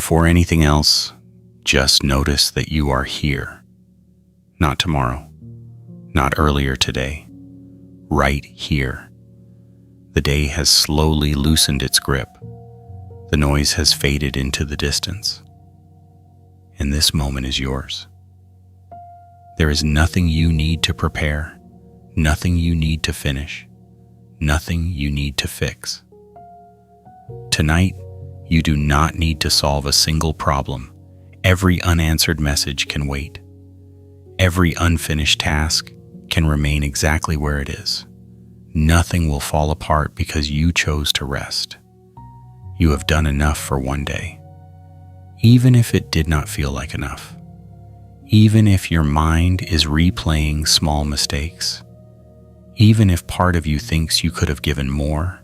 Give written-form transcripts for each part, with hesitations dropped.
Before anything else, just notice that you are here. Not tomorrow, not earlier today, right here. The day has slowly loosened its grip. The noise has faded into the distance. And this moment is yours. There is nothing you need to prepare, nothing you need to finish, nothing you need to fix. Tonight, you do not need to solve a single problem. Every unanswered message can wait. Every unfinished task can remain exactly where it is. Nothing will fall apart because you chose to rest. You have done enough for one day, even if it did not feel like enough. Even if your mind is replaying small mistakes, even if part of you thinks you could have given more,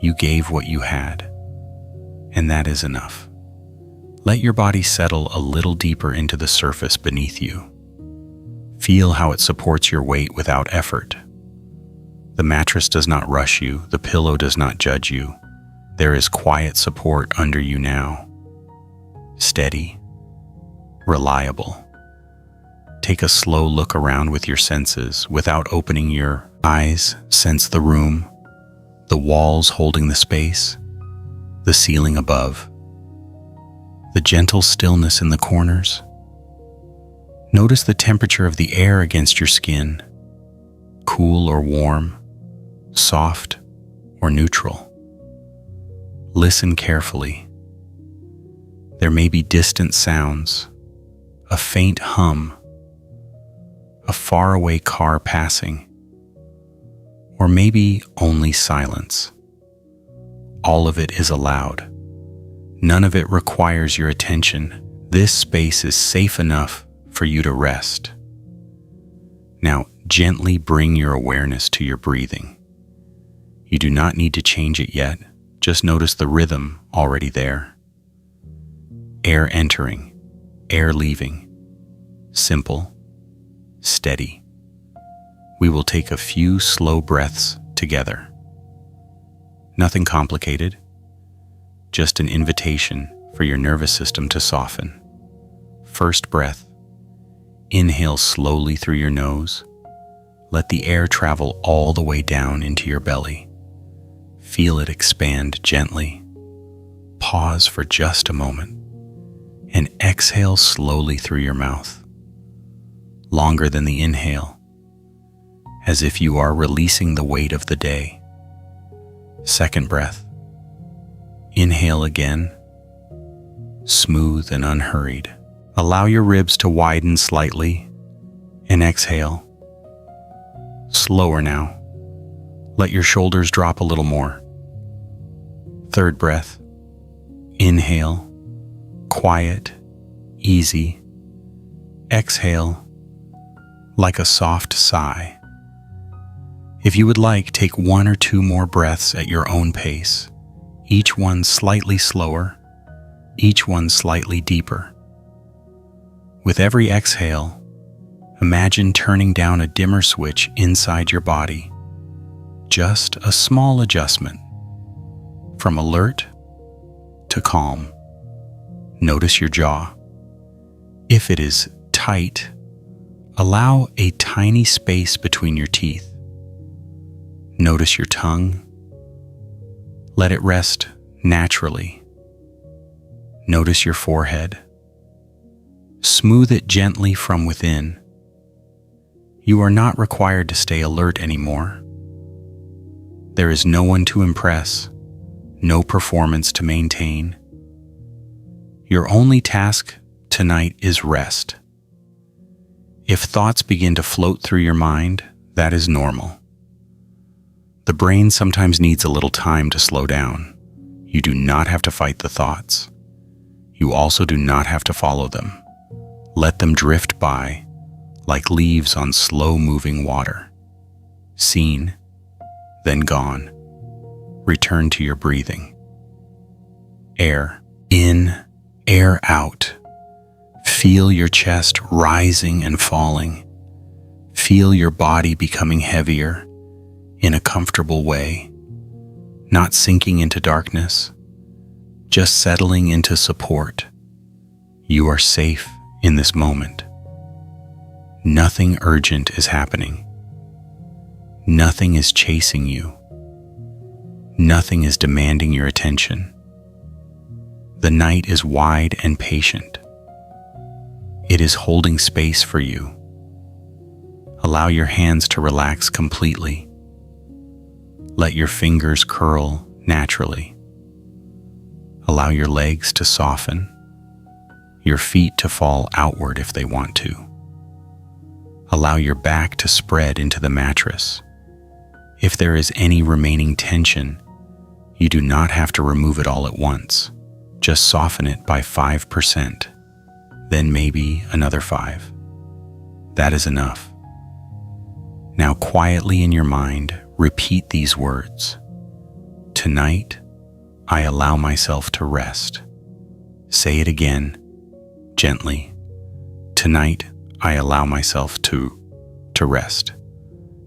you gave what you had, and that is enough. Let your body settle a little deeper into the surface beneath you. Feel how it supports your weight without effort. The mattress does not rush you, the pillow does not judge you. There is quiet support under you now. Steady, reliable. Take a slow look around with your senses. Without opening your eyes, sense the room, the walls holding the space, the ceiling above, the gentle stillness in the corners. Notice the temperature of the air against your skin, cool or warm, soft or neutral. Listen carefully. There may be distant sounds, a faint hum, a faraway car passing, or maybe only silence. All of it is allowed. None of it requires your attention. This space is safe enough for you to rest. Now, gently bring your awareness to your breathing. You do not need to change it yet. Just notice the rhythm already there. Air entering, air leaving. Simple, steady. We will take a few slow breaths together. Nothing complicated, just an invitation for your nervous system to soften. First breath. Inhale slowly through your nose. Let the air travel all the way down into your belly. Feel it expand gently. Pause for just a moment and exhale slowly through your mouth. Longer than the inhale, as if you are releasing the weight of the day. Second breath. Inhale again, smooth and unhurried. Allow your ribs to widen slightly and exhale. Slower now. Let your shoulders drop a little more. Third breath. Inhale, quiet, easy. Exhale, like a soft sigh. If you would like, take one or two more breaths at your own pace, each one slightly slower, each one slightly deeper. With every exhale, imagine turning down a dimmer switch inside your body. Just a small adjustment, from alert to calm. Notice your jaw. If it is tight, allow a tiny space between your teeth. Notice your tongue. Let it rest naturally. Notice your forehead. Smooth it gently from within. You are not required to stay alert anymore. There is no one to impress, no performance to maintain. Your only task tonight is rest. If thoughts begin to float through your mind, that is normal. The brain sometimes needs a little time to slow down. You do not have to fight the thoughts. You also do not have to follow them. Let them drift by like leaves on slow-moving water. Seen, then gone. Return to your breathing. Air in, air out. Feel your chest rising and falling. Feel your body becoming heavier in a comfortable way, not sinking into darkness, just settling into support. You are safe in this moment. Nothing urgent is happening. Nothing is chasing you. Nothing is demanding your attention. The night is wide and patient. It is holding space for you. Allow your hands to relax completely. Let your fingers curl naturally. Allow your legs to soften, your feet to fall outward if they want to. Allow your back to spread into the mattress. If there is any remaining tension, you do not have to remove it all at once. Just soften it by 5%, then maybe another 5. That is enough. Now quietly in your mind, repeat these words. Tonight, I allow myself to rest. Say it again, gently. Tonight, I allow myself to rest.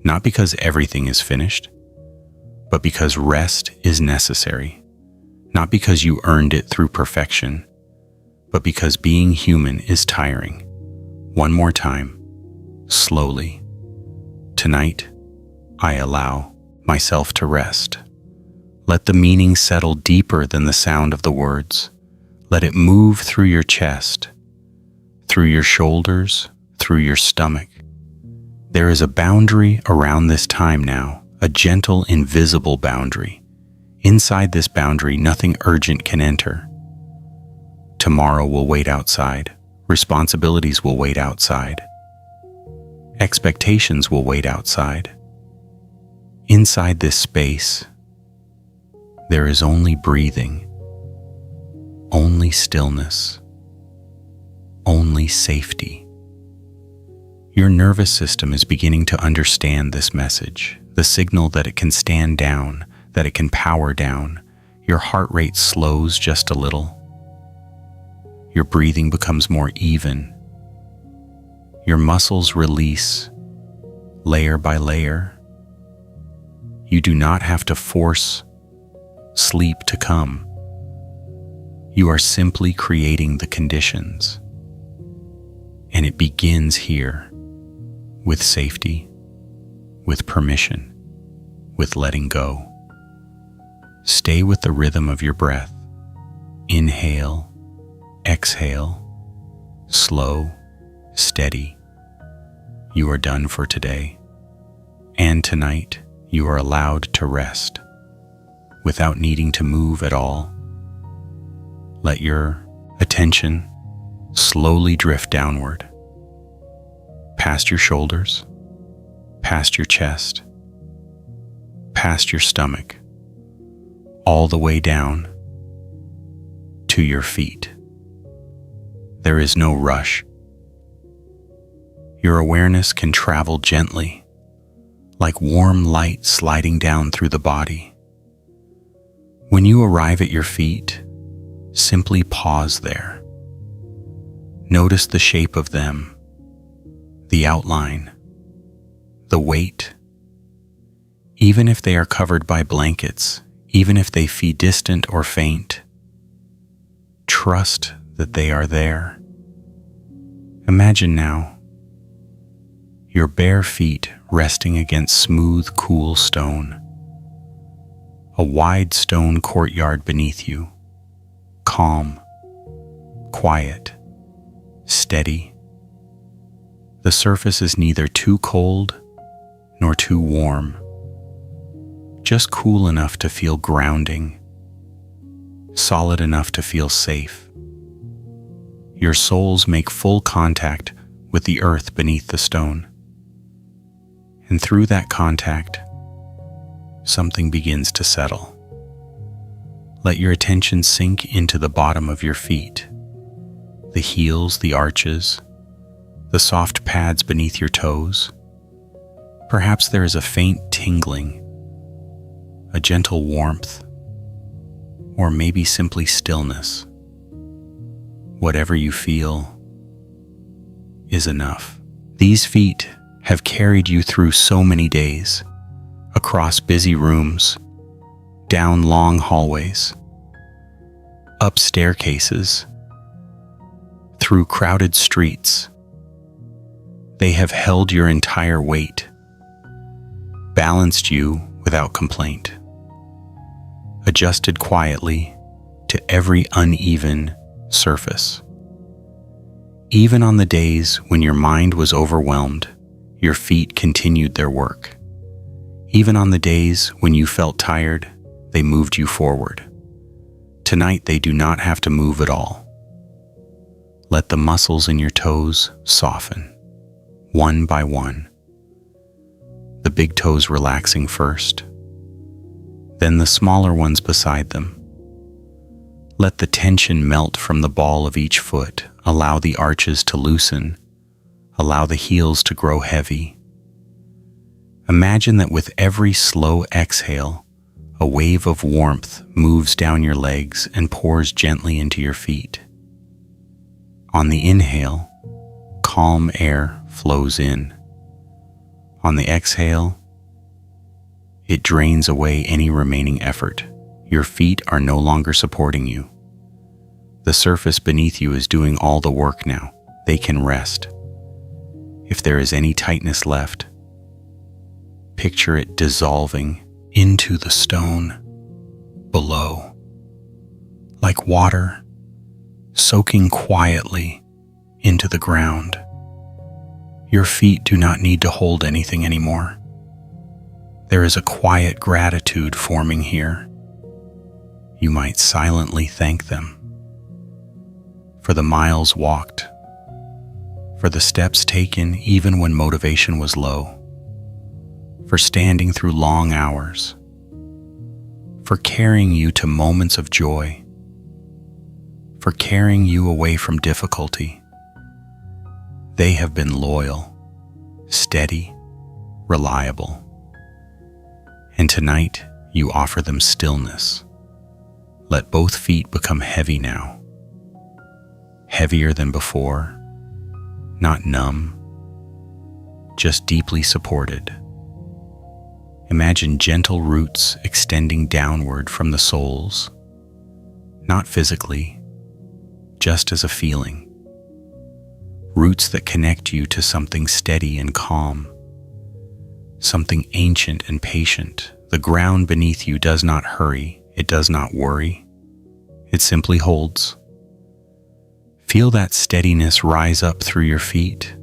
Not because everything is finished, but because rest is necessary. Not because you earned it through perfection, but because being human is tiring. One more time, slowly. Tonight, I allow myself to rest. Let the meaning settle deeper than the sound of the words. Let it move through your chest, through your shoulders, through your stomach. There is a boundary around this time now, a gentle, invisible boundary. Inside this boundary, nothing urgent can enter. Tomorrow will wait outside. Responsibilities will wait outside. Expectations will wait outside. Inside this space, there is only breathing, only stillness, only safety. Your nervous system is beginning to understand this message, the signal that it can stand down, that it can power down. Your heart rate slows just a little. Your breathing becomes more even. Your muscles release layer by layer. You do not have to force sleep to come. You are simply creating the conditions. And it begins here, with safety, with permission, with letting go. Stay with the rhythm of your breath. Inhale, exhale, slow, steady. You are done for today. And tonight, you are allowed to rest without needing to move at all. Let your attention slowly drift downward, past your shoulders, past your chest, past your stomach, all the way down to your feet. There is no rush. Your awareness can travel gently, like warm light sliding down through the body. When you arrive at your feet, simply pause there. Notice the shape of them, the outline, the weight. Even if they are covered by blankets, even if they feel distant or faint, trust that they are there. Imagine now your bare feet resting against smooth, cool stone. A wide stone courtyard beneath you, calm, quiet, steady. The surface is neither too cold nor too warm, just cool enough to feel grounding, solid enough to feel safe. Your soles make full contact with the earth beneath the stone. And through that contact, something begins to settle. Let your attention sink into the bottom of your feet, the heels, the arches, the soft pads beneath your toes. Perhaps there is a faint tingling, a gentle warmth, or maybe simply stillness. Whatever you feel is enough. These feet have carried you through so many days, across busy rooms, down long hallways, up staircases, through crowded streets. They have held your entire weight, balanced you without complaint, adjusted quietly to every uneven surface. Even on the days when your mind was overwhelmed, your feet continued their work. Even on the days when you felt tired, they moved you forward. Tonight they do not have to move at all. Let the muscles in your toes soften, one by one. The big toes relaxing first, then the smaller ones beside them. Let the tension melt from the ball of each foot. Allow the arches to loosen. Allow the heels to grow heavy. Imagine that with every slow exhale, a wave of warmth moves down your legs and pours gently into your feet. On the inhale, calm air flows in. On the exhale, it drains away any remaining effort. Your feet are no longer supporting you. The surface beneath you is doing all the work now. They can rest. If there is any tightness left, picture it dissolving into the stone below, like water soaking quietly into the ground. Your feet do not need to hold anything anymore. There is a quiet gratitude forming here. You might silently thank them for the miles walked, for the steps taken even when motivation was low, for standing through long hours, for carrying you to moments of joy, for carrying you away from difficulty. They have been loyal, steady, reliable. And tonight, you offer them stillness. Let both feet become heavy now. Heavier than before, not numb, just deeply supported. Imagine gentle roots extending downward from the soles, not physically, just as a feeling. Roots that connect you to something steady and calm, something ancient and patient. The ground beneath you does not hurry, it does not worry, it simply holds. Feel that steadiness rise up through your feet,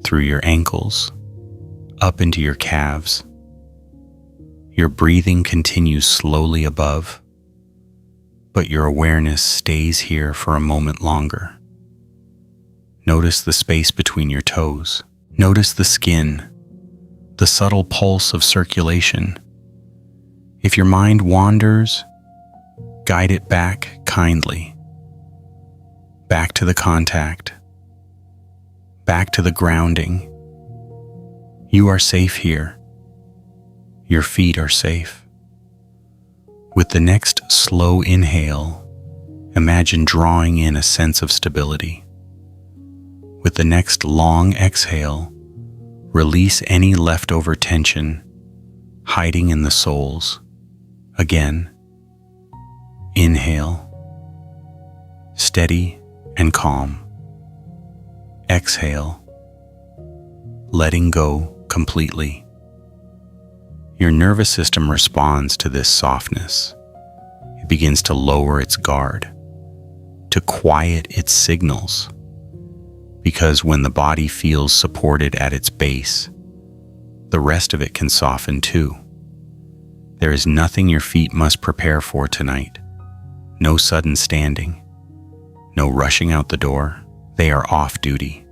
through your ankles, up into your calves. Your breathing continues slowly above, but your awareness stays here for a moment longer. Notice the space between your toes. Notice the skin, the subtle pulse of circulation. If your mind wanders, guide it back kindly. Back to the contact, back to the grounding. You are safe here. Your feet are safe. With the next slow inhale, imagine drawing in a sense of stability. With the next long exhale, release any leftover tension hiding in the soles. Again, inhale, steady and calm. Exhale, letting go completely. Your nervous system responds to this softness. It begins to lower its guard, to quiet its signals. Because when the body feels supported at its base, the rest of it can soften too. There is nothing your feet must prepare for tonight. No sudden standing. No rushing out the door. They are off duty.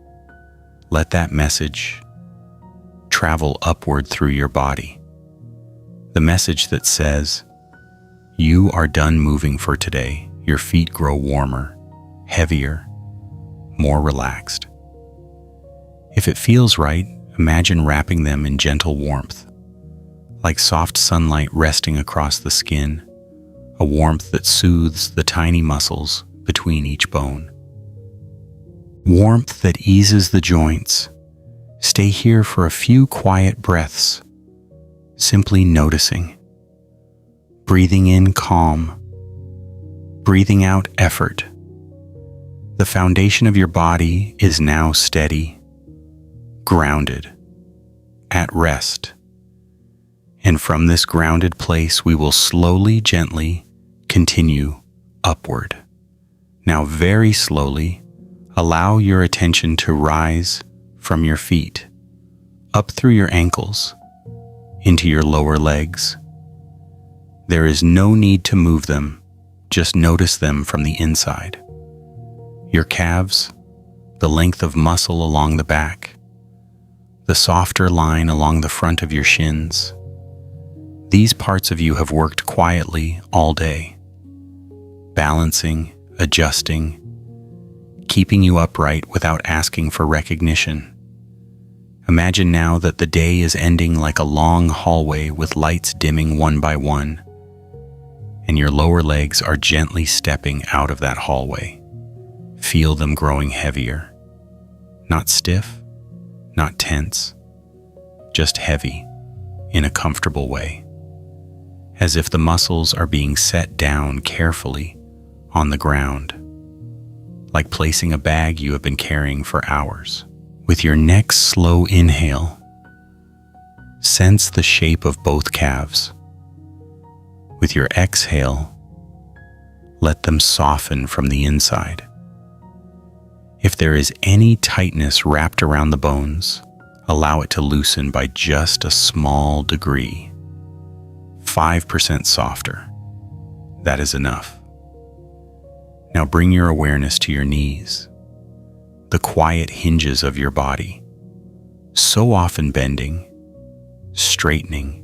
Let that message travel upward through your body. The message that says, you are done moving for today. Your feet grow warmer, heavier, more relaxed. If it feels right, imagine wrapping them in gentle warmth, like soft sunlight resting across the skin, a warmth that soothes the tiny muscles between each bone. Warmth that eases the joints. Stay here for a few quiet breaths, simply noticing. Breathing in calm, breathing out effort. The foundation of your body is now steady, grounded, at rest. And from this grounded place, we will slowly, gently continue upward. Now, very slowly, allow your attention to rise from your feet, up through your ankles, into your lower legs. There is no need to move them, just notice them from the inside. Your calves, the length of muscle along the back, the softer line along the front of your shins. These parts of you have worked quietly all day, balancing, adjusting, keeping you upright without asking for recognition. Imagine now that the day is ending like a long hallway with lights dimming one by one, and your lower legs are gently stepping out of that hallway. Feel them growing heavier. Not stiff, not tense, just heavy in a comfortable way, as if the muscles are being set down carefully on the ground, like placing a bag you have been carrying for hours. With your next slow inhale, sense the shape of both calves. With your exhale, let them soften from the inside. If there is any tightness wrapped around the bones, allow it to loosen by just a small degree. 5% softer. That is enough. Now bring your awareness to your knees, the quiet hinges of your body, so often bending, straightening,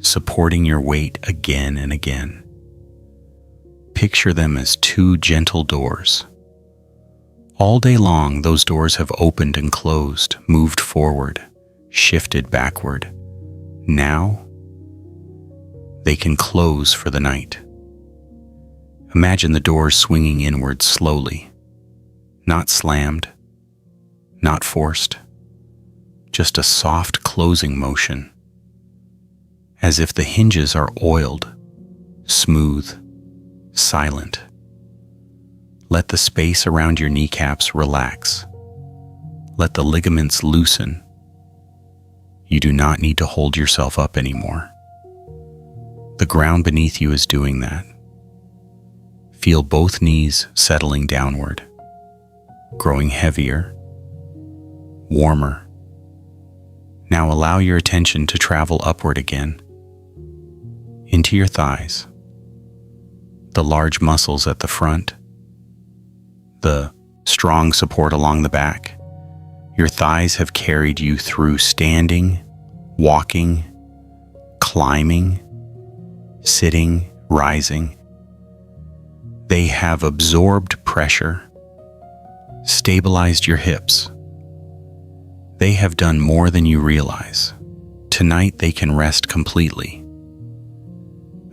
supporting your weight again and again. Picture them as two gentle doors. All day long, those doors have opened and closed, moved forward, shifted backward. Now, they can close for the night. Imagine the doors swinging inward slowly, not slammed, not forced, just a soft closing motion, as if the hinges are oiled, smooth, silent. Let the space around your kneecaps relax. Let the ligaments loosen. You do not need to hold yourself up anymore. The ground beneath you is doing that. Feel both knees settling downward, growing heavier, warmer. Now allow your attention to travel upward again, into your thighs, the large muscles at the front, the strong support along the back. Your thighs have carried you through standing, walking, climbing, sitting, rising. They have absorbed pressure, stabilized your hips. They have done more than you realize. Tonight they can rest completely.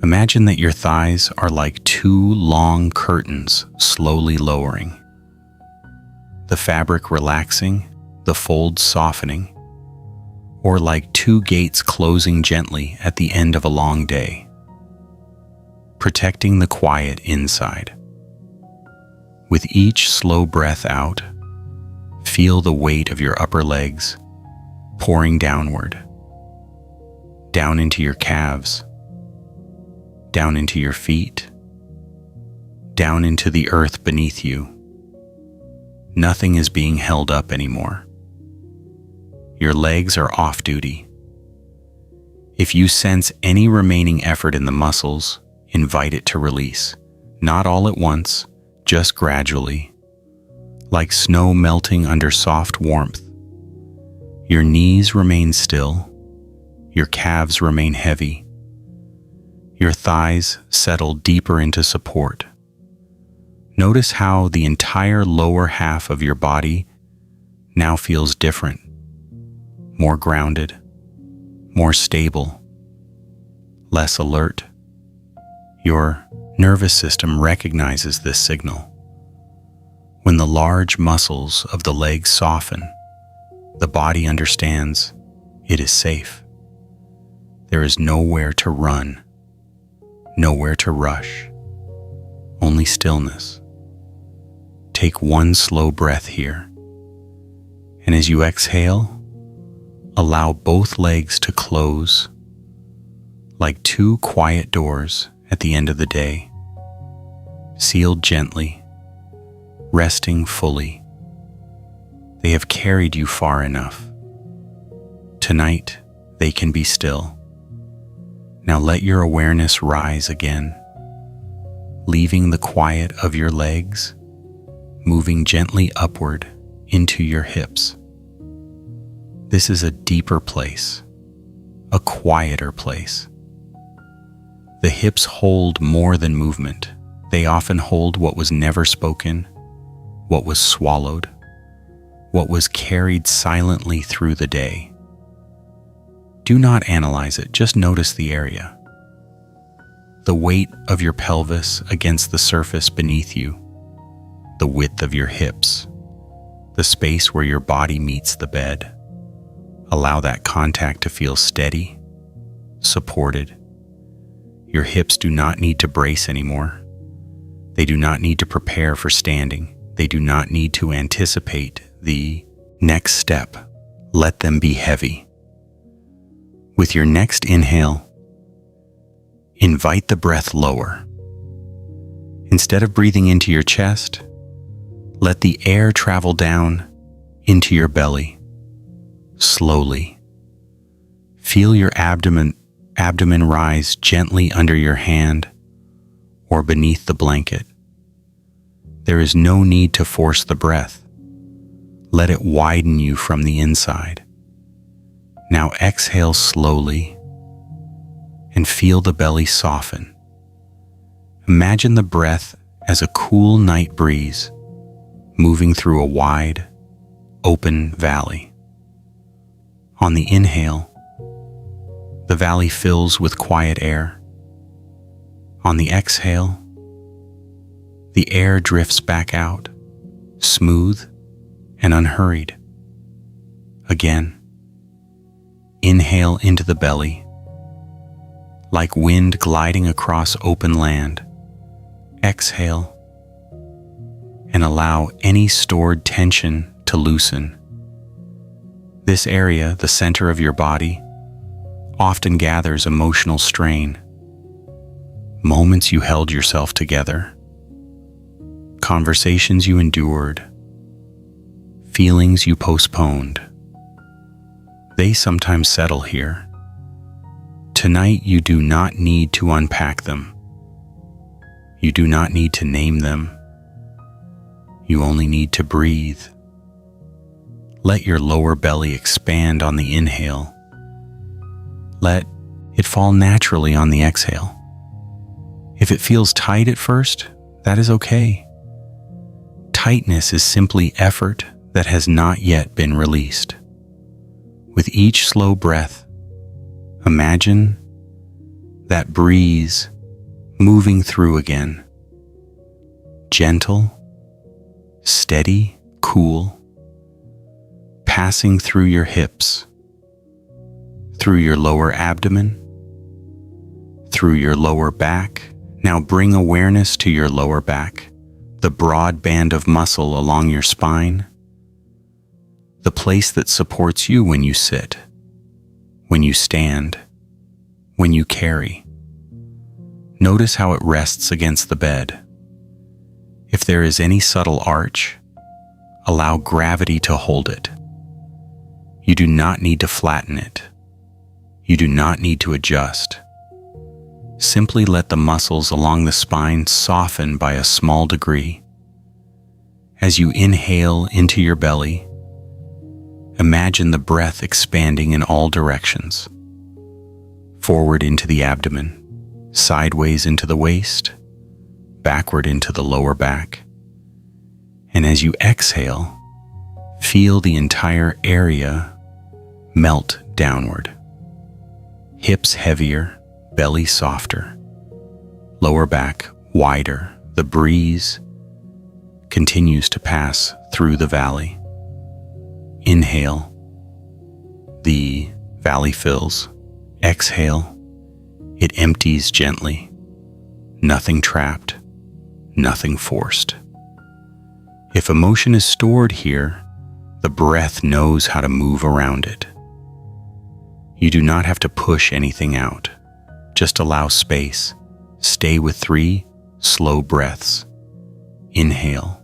Imagine that your thighs are like two long curtains slowly lowering. The fabric relaxing, the folds softening, or like two gates closing gently at the end of a long day, protecting the quiet inside. With each slow breath out, feel the weight of your upper legs pouring downward, down into your calves, down into your feet, down into the earth beneath you. Nothing is being held up anymore. Your legs are off duty. If you sense any remaining effort in the muscles, invite it to release. Not all at once, just gradually, like snow melting under soft warmth. Your knees remain still, your calves remain heavy, your thighs settle deeper into support. Notice how the entire lower half of your body now feels different, more grounded, more stable, less alert. Your nervous system recognizes this signal. When the large muscles of the legs soften, the body understands it is safe. There is nowhere to run, nowhere to rush, only stillness. Take one slow breath here, and as you exhale, allow both legs to close like two quiet doors at the end of the day, sealed gently, resting fully. They have carried you far enough. Tonight, they can be still. Now let your awareness rise again, leaving the quiet of your legs, moving gently upward into your hips. This is a deeper place, a quieter place. The hips hold more than movement. They often hold what was never spoken, what was swallowed, what was carried silently through the day. Do not analyze it, just notice the area. The weight of your pelvis against the surface beneath you, the width of your hips, the space where your body meets the bed. Allow that contact to feel steady, supported. Your hips do not need to brace anymore. They do not need to prepare for standing. They do not need to anticipate the next step. Let them be heavy. With your next inhale, invite the breath lower. Instead of breathing into your chest, let the air travel down into your belly. Slowly. Feel your abdomen rise gently under your hand or beneath the blanket. There is no need to force the breath. Let it widen you from the inside. Now exhale slowly and feel the belly soften. Imagine the breath as a cool night breeze moving through a wide, open valley. On the inhale, the valley fills with quiet air. On the exhale, the air drifts back out, smooth and unhurried. Again, inhale into the belly, like wind gliding across open land. Exhale, and allow any stored tension to loosen. This area, the center of your body, often gathers emotional strain. Moments you held yourself together, conversations you endured, feelings you postponed. They sometimes settle here. Tonight you do not need to unpack them. You do not need to name them. You only need to breathe. Let your lower belly expand on the inhale. Let it fall naturally on the exhale. If it feels tight at first, that is okay. Tightness is simply effort that has not yet been released. With each slow breath, imagine that breeze moving through again. Gentle, steady, cool, passing through your hips, through your lower abdomen, through your lower back. Now bring awareness to your lower back, the broad band of muscle along your spine, the place that supports you when you sit, when you stand, when you carry. Notice how it rests against the bed. If there is any subtle arch, allow gravity to hold it. You do not need to flatten it. You do not need to adjust. Simply let the muscles along the spine soften by a small degree. As you inhale into your belly, imagine the breath expanding in all directions. Forward into the abdomen, sideways into the waist, backward into the lower back. And as you exhale, feel the entire area melt downward. Hips heavier, belly softer, lower back wider. The breeze continues to pass through the valley. Inhale, the valley fills. Exhale, it empties gently. Nothing trapped, nothing forced. If emotion is stored here, the breath knows how to move around it. You do not have to push anything out. Just allow space. Stay with 3 slow breaths. Inhale.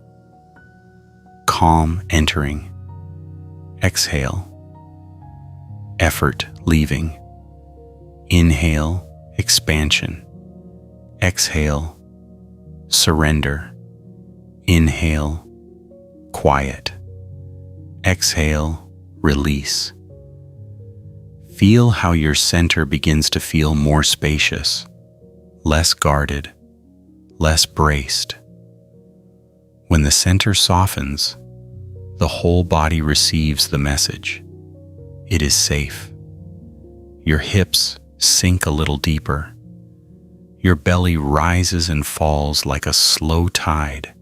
Calm entering. Exhale. Effort leaving. Inhale, expansion. Exhale, surrender. Inhale, quiet. Exhale, release. Feel how your center begins to feel more spacious, less guarded, less braced. When the center softens, the whole body receives the message. It is safe. Your hips sink a little deeper. Your belly rises and falls like a slow tide.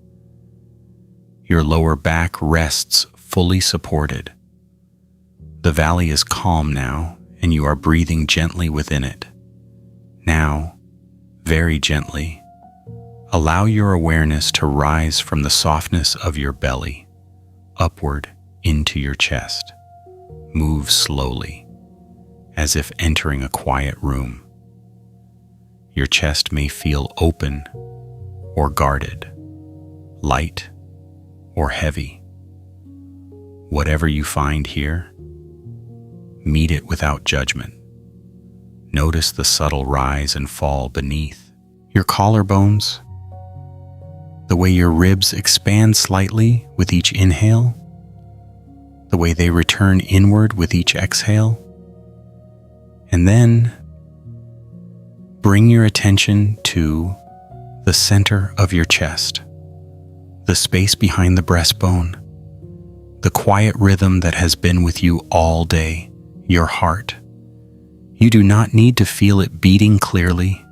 Your lower back rests fully supported. The valley is calm now, and you are breathing gently within it. Now, very gently, allow your awareness to rise from the softness of your belly, upward into your chest. Move slowly, as if entering a quiet room. Your chest may feel open or guarded, light or heavy. Whatever you find here, meet it without judgment. Notice the subtle rise and fall beneath your collarbones, the way your ribs expand slightly with each inhale, the way they return inward with each exhale. And then bring your attention to the center of your chest, the space behind the breastbone, the quiet rhythm that has been with you all day, your heart. You do not need to feel it beating clearly.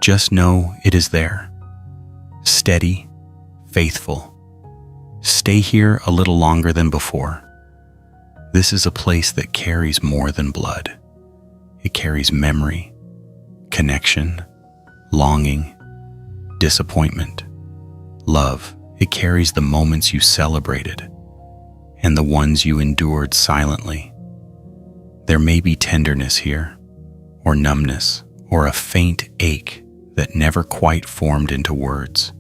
Just know it is there, steady, faithful. Stay here a little longer than before. This is a place that carries more than blood. It carries memory, connection, longing, disappointment, love. It carries the moments you celebrated and the ones you endured silently. There may be tenderness here, or numbness, or a faint ache that never quite formed into words.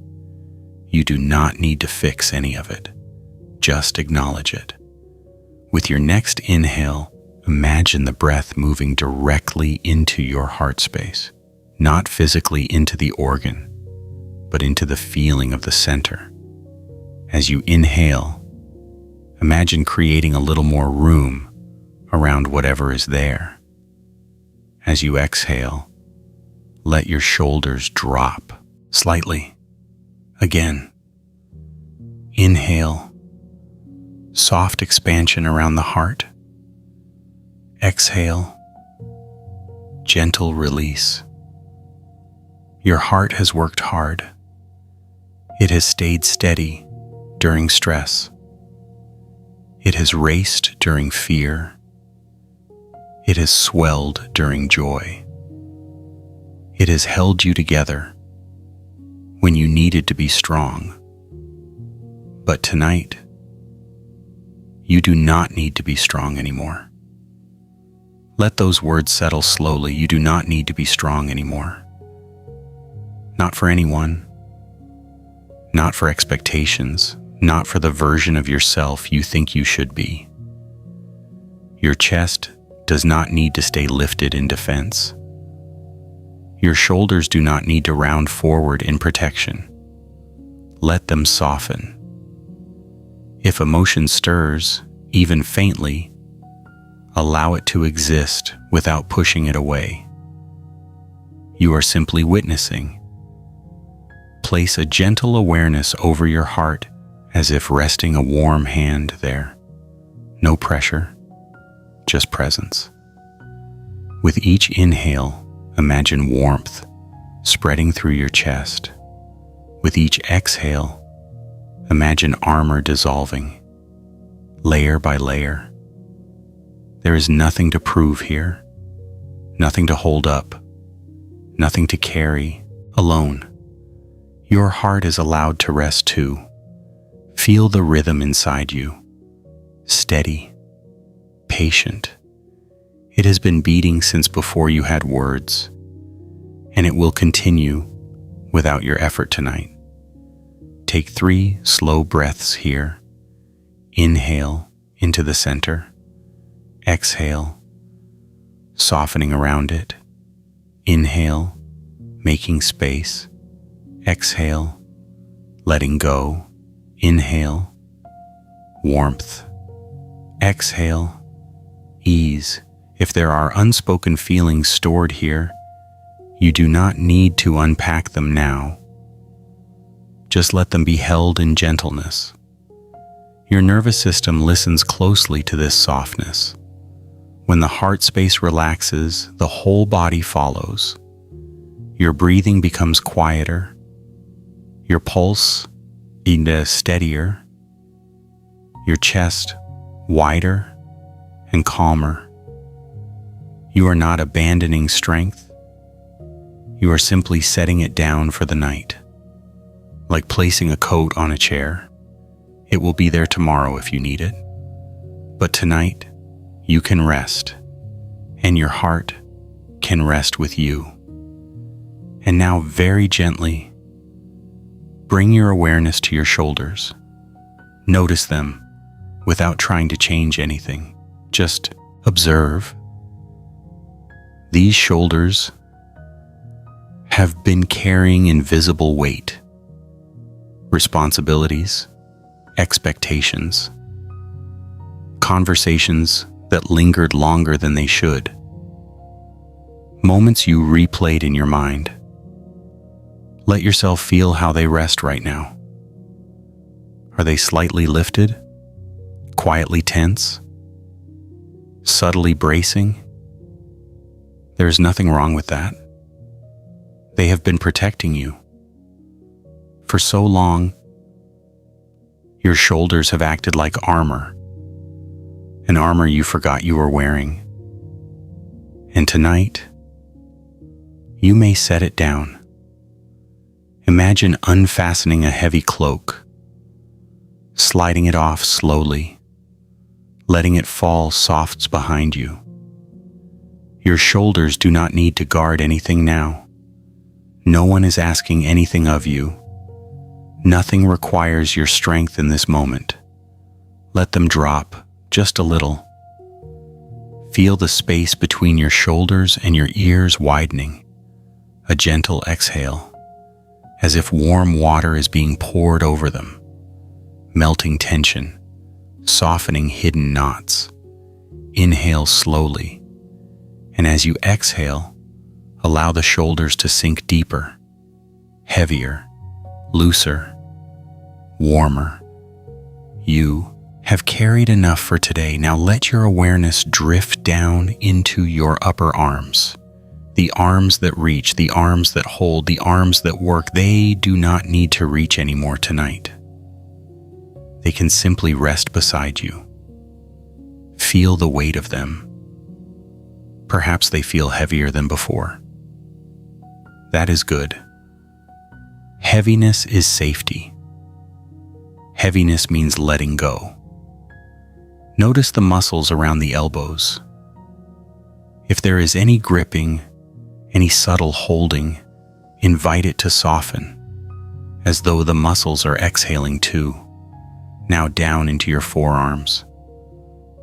You do not need to fix any of it. Just acknowledge it. With your next inhale, imagine the breath moving directly into your heart space, not physically into the organ, but into the feeling of the center. As you inhale, imagine creating a little more room around whatever is there. As you exhale, let your shoulders drop slightly. Again, inhale, soft expansion around the heart. Exhale, gentle release. Your heart has worked hard. It has stayed steady during stress. It has raced during fear. It has swelled during joy. It has held you together when you needed to be strong. But tonight, you do not need to be strong anymore. Let those words settle slowly. You do not need to be strong anymore. Not for anyone. Not for expectations. Not for the version of yourself you think you should be. Your chest does not need to stay lifted in defense. Your shoulders do not need to round forward in protection. Let them soften. If emotion stirs, even faintly, allow it to exist without pushing it away. You are simply witnessing. Place a gentle awareness over your heart as if resting a warm hand there. No pressure, just presence. With each inhale, imagine warmth spreading through your chest. With each exhale, imagine armor dissolving, layer by layer. There is nothing to prove here, nothing to hold up, nothing to carry alone. Your heart is allowed to rest too. Feel the rhythm inside you. Steady, patient. It has been beating since before you had words, and it will continue without your effort tonight. Take 3 slow breaths here. Inhale into the center. Exhale, softening around it. Inhale, making space. Exhale, letting go. Inhale, warmth. Exhale, ease. If there are unspoken feelings stored here, you do not need to unpack them now. Just let them be held in gentleness. Your nervous system listens closely to this softness. When the heart space relaxes, the whole body follows. Your breathing becomes quieter. Your pulse steadier. Your chest wider and calmer. You are not abandoning strength. You are simply setting it down for the night. Like placing a coat on a chair. It will be there tomorrow if you need it. But tonight, you can rest, and your heart can rest with you. And now, very gently, bring your awareness to your shoulders. Notice them without trying to change anything. Just observe. These shoulders have been carrying invisible weight, responsibilities, expectations, conversations that lingered longer than they should, moments you replayed in your mind. Let yourself feel how they rest right now. Are they slightly lifted, quietly tense, subtly bracing? There is nothing wrong with that. They have been protecting you. For so long, your shoulders have acted like armor, an armor you forgot you were wearing. And tonight, you may set it down. Imagine unfastening a heavy cloak, sliding it off slowly, letting it fall soft behind you. Your shoulders do not need to guard anything now. No one is asking anything of you. Nothing requires your strength in this moment. Let them drop just a little. Feel the space between your shoulders and your ears widening. A gentle exhale, as if warm water is being poured over them, melting tension, softening hidden knots. Inhale slowly, and as you exhale, allow the shoulders to sink deeper, heavier, looser, warmer. You have carried enough for today. Now let your awareness drift down into your upper arms. The arms that reach, the arms that hold, the arms that work, they do not need to reach anymore tonight. They can simply rest beside you. Feel the weight of them. Perhaps they feel heavier than before. That is good. Heaviness is safety. Heaviness means letting go. Notice the muscles around the elbows. If there is any gripping, any subtle holding, invite it to soften, as though the muscles are exhaling too. Now down into your forearms.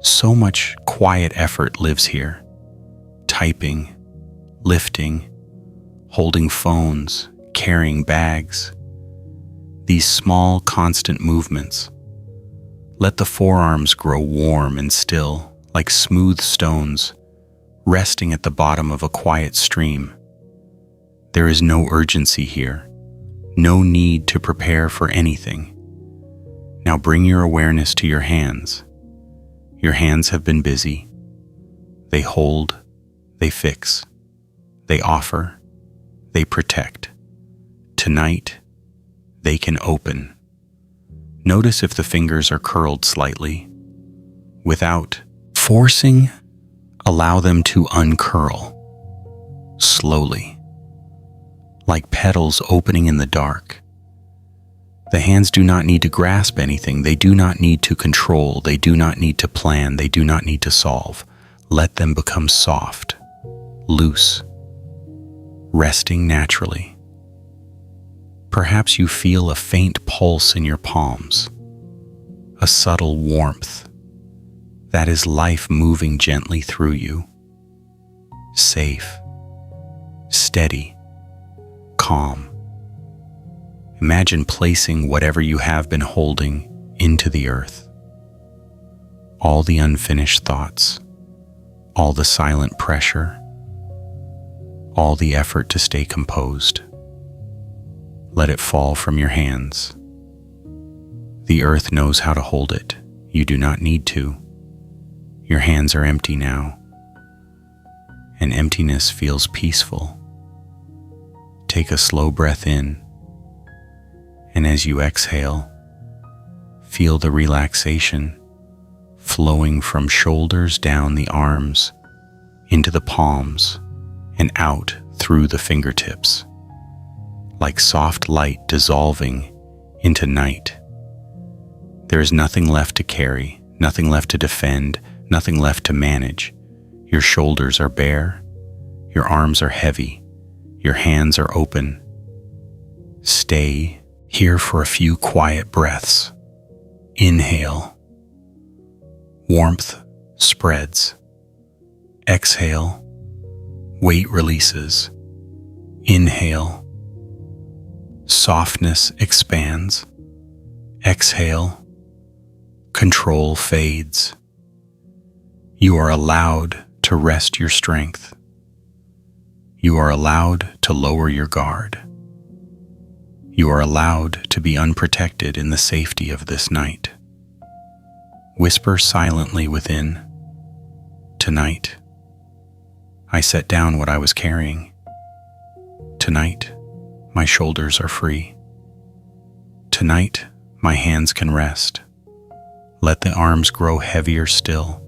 So much quiet effort lives here. Typing, lifting, holding phones, carrying bags. These small, constant movements. Let the forearms grow warm and still, like smooth stones, resting at the bottom of a quiet stream. There is no urgency here, no need to prepare for anything. Now bring your awareness to your hands. Your hands have been busy. They hold, they fix, they offer, they protect. Tonight, they can open. Notice if the fingers are curled slightly. Without forcing, allow them to uncurl, slowly, like petals opening in the dark. The hands do not need to grasp anything. They do not need to control. They do not need to plan. They do not need to solve. Let them become soft, loose, resting naturally. Perhaps you feel a faint pulse in your palms, a subtle warmth. That is life moving gently through you. Safe, steady, calm. Imagine placing whatever you have been holding into the earth. All the unfinished thoughts, all the silent pressure, all the effort to stay composed. Let it fall from your hands. The earth knows how to hold it. You do not need to. Your hands are empty now, and emptiness feels peaceful. Take a slow breath in, and as you exhale, feel the relaxation flowing from shoulders down the arms, into the palms, and out through the fingertips, like soft light dissolving into night. There is nothing left to carry, nothing left to defend, nothing left to manage. Your shoulders are bare, your arms are heavy, your hands are open. Stay here for a few quiet breaths. Inhale. Warmth spreads. Exhale. Weight releases. Inhale. Softness expands. Exhale. Control fades. You are allowed to rest your strength. You are allowed to lower your guard. You are allowed to be unprotected in the safety of this night. Whisper silently within, "Tonight, I set down what I was carrying. Tonight, my shoulders are free. Tonight, my hands can rest. Let the arms grow heavier still,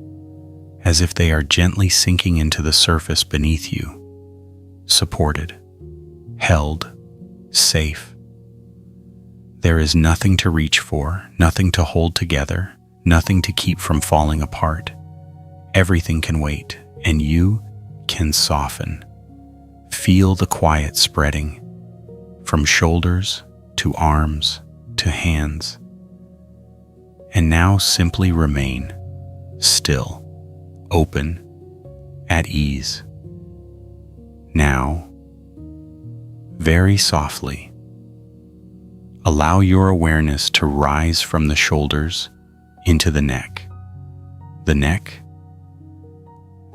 as if they are gently sinking into the surface beneath you, supported, held, safe. There is nothing to reach for, nothing to hold together, nothing to keep from falling apart. Everything can wait, and you can soften. Feel the quiet spreading, from shoulders to arms to hands. And now simply remain still, open, at ease. Now, very softly, allow your awareness to rise from the shoulders into the neck. The neck,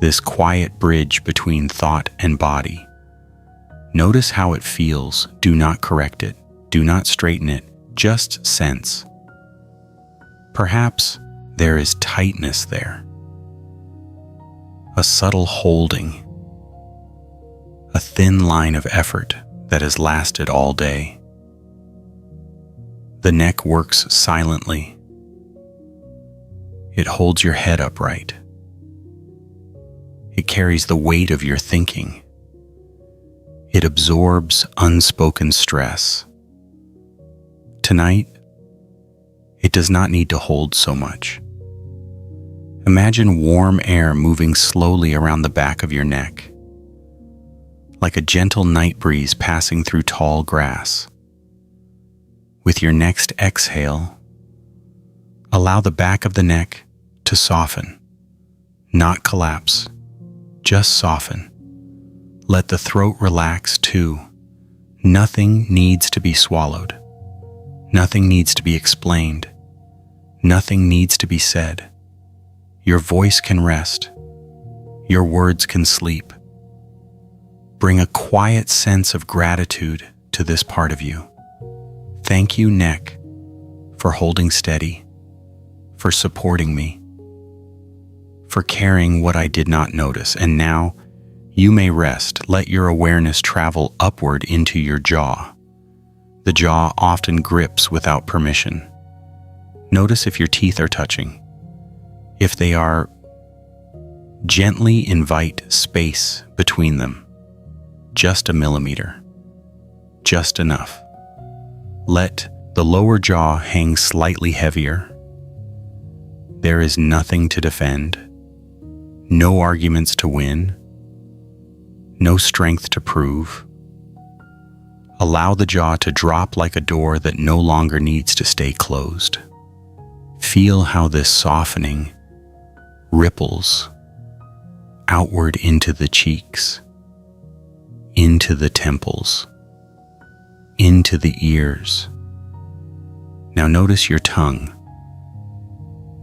this quiet bridge between thought and body. Notice how it feels. Do not correct it. Do not straighten it. Just sense. Perhaps there is tightness there. A subtle holding. A thin line of effort that has lasted all day. The neck works silently. It holds your head upright. It carries the weight of your thinking. It absorbs unspoken stress. Tonight, it does not need to hold so much. Imagine warm air moving slowly around the back of your neck, like a gentle night breeze passing through tall grass. With your next exhale, allow the back of the neck to soften, not collapse, just soften. Let the throat relax too. Nothing needs to be swallowed. Nothing needs to be explained. Nothing needs to be said. Your voice can rest. Your words can sleep. Bring a quiet sense of gratitude to this part of you. Thank you, neck, for holding steady, for supporting me, for carrying what I did not notice. And now, you may rest. Let your awareness travel upward into your jaw. The jaw often grips without permission. Notice if your teeth are touching. If they are, gently invite space between them. Just a millimeter. Just enough. Let the The lower jaw hangs slightly heavier. There is nothing to defend, no arguments to win, no strength to prove. Allow the jaw to drop like a door that no longer needs to stay closed. Feel how this softening ripples outward into the cheeks, into the temples, into the ears. Now notice your tongue.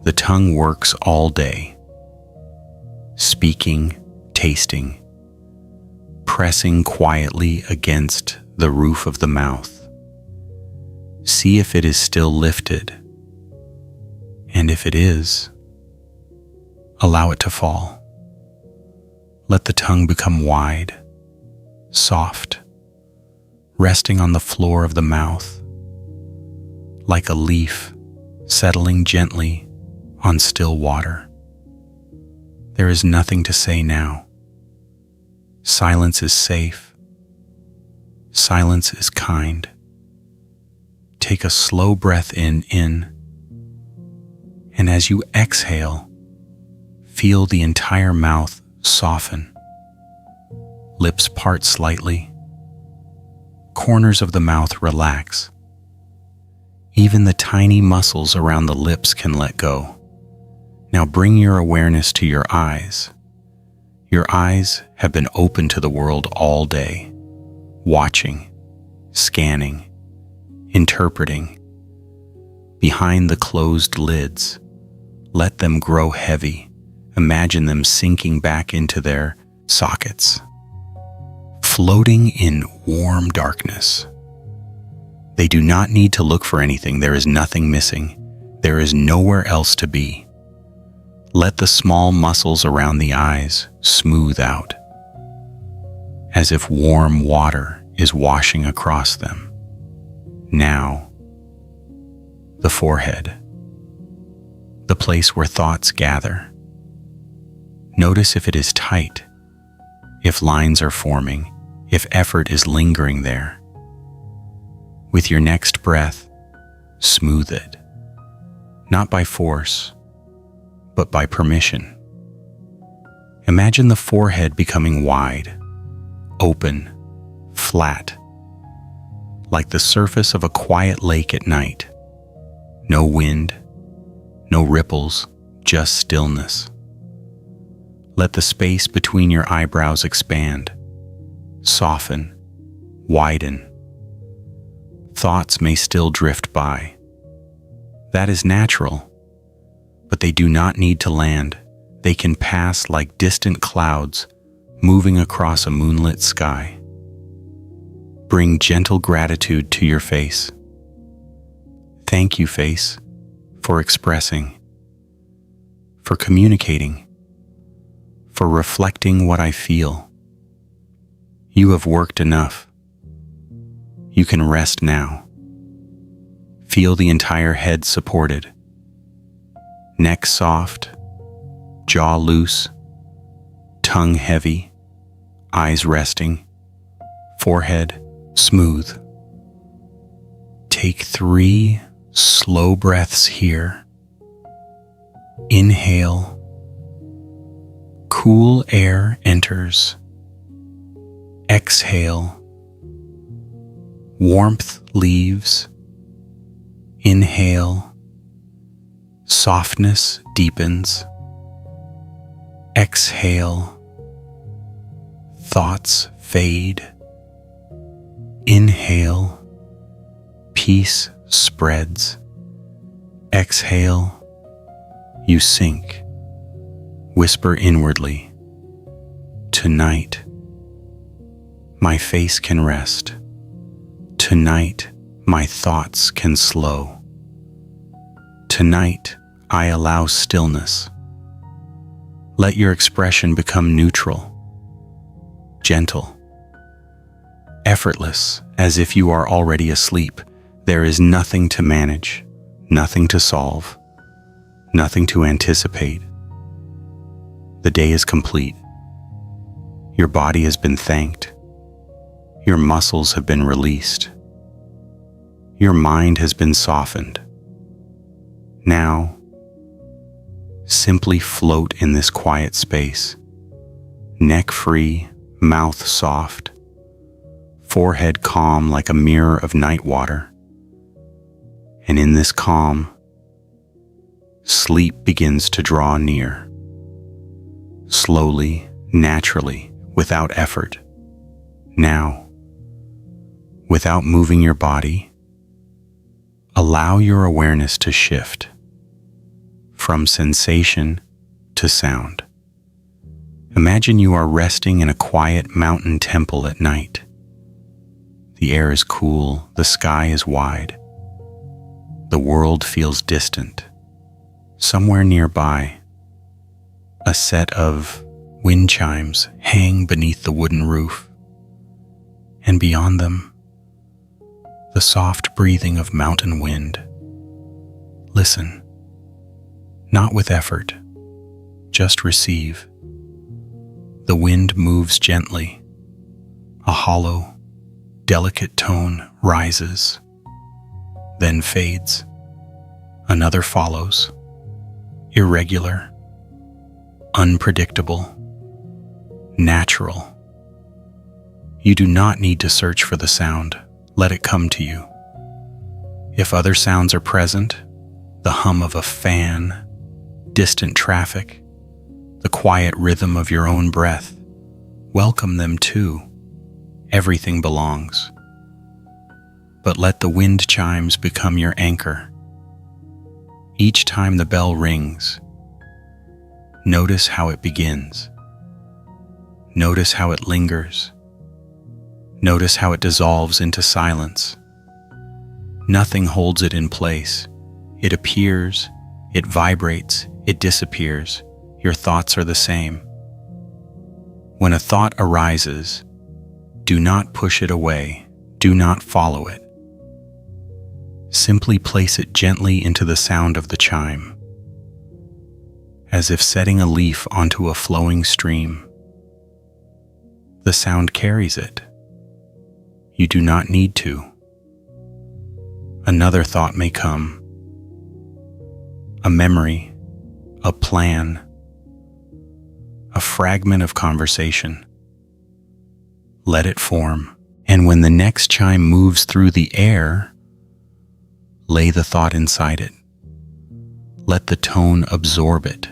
The tongue works all day, speaking, tasting, pressing quietly against the roof of the mouth. See if it is still lifted, and if it is, allow it to fall. Let the tongue become wide, soft, resting on the floor of the mouth, like a leaf settling gently on still water. There is nothing to say now. Silence is safe. Silence is kind. Take a slow breath in, and as you exhale, feel the entire mouth soften. Lips part slightly. Corners of the mouth relax. Even the tiny muscles around the lips can let go. Now bring your awareness to your eyes. Your eyes have been open to the world all day, watching, scanning, interpreting. Behind the closed lids, let them grow heavy. Imagine them sinking back into their sockets, floating in warm darkness. They do not need to look for anything. There is nothing missing. There is nowhere else to be. Let the small muscles around the eyes smooth out, as if warm water is washing across them. Now, the forehead, the place where thoughts gather. Notice if it is tight, if lines are forming, if effort is lingering there. With your next breath, smooth it, not by force, but by permission. Imagine the forehead becoming wide, open, flat, like the surface of a quiet lake at night. No wind, no ripples, just stillness. Let the space between your eyebrows expand, soften, widen. Thoughts may still drift by. That is natural. But they do not need to land. They can pass like distant clouds moving across a moonlit sky. Bring gentle gratitude to your face. Thank you, face, for expressing, for communicating, for reflecting what I feel. You have worked enough. You can rest now. Feel the entire head supported. Neck soft, jaw loose, tongue heavy, eyes resting, forehead smooth. Take 3 slow breaths here. Inhale. Cool air enters. Exhale. Warmth leaves. Inhale. Softness deepens. Exhale. Thoughts fade. Inhale. Peace spreads. Exhale. You sink. Whisper inwardly. Tonight, my face can rest. Tonight, my thoughts can slow. Tonight, I allow stillness. Let your expression become neutral, gentle, effortless, as if you are already asleep. There is nothing to manage, nothing to solve, nothing to anticipate. The day is complete. Your body has been thanked. Your muscles have been released. Your mind has been softened. Now, simply float in this quiet space, neck free, mouth soft, forehead calm like a mirror of night water. And in this calm, sleep begins to draw near. Slowly, naturally, without effort. Now, without moving your body, allow your awareness to shift from sensation to sound. Imagine you are resting in a quiet mountain temple at night. The air is cool, the sky is wide. The world feels distant. Somewhere nearby, a set of wind chimes hang beneath the wooden roof, and beyond them, the soft breathing of mountain wind. Listen, not with effort, just receive. The wind moves gently. A hollow, delicate tone rises, then fades. Another follows, irregular, unpredictable, natural. You do not need to search for the sound. Let it come to you. If other sounds are present, the hum of a fan, distant traffic, the quiet rhythm of your own breath, welcome them too. Everything belongs. But let the wind chimes become your anchor. Each time the bell rings, notice how it begins. Notice how it lingers. Notice how it dissolves into silence. Nothing holds it in place. It appears, it vibrates, it disappears. Your thoughts are the same. When a thought arises, do not push it away. Do not follow it. Simply place it gently into the sound of the chime, as if setting a leaf onto a flowing stream. The sound carries it. You do not need to. Another thought may come, a memory, a plan, a fragment of conversation. Let it form, and when the next chime moves through the air, lay the thought inside it. Let the tone absorb it.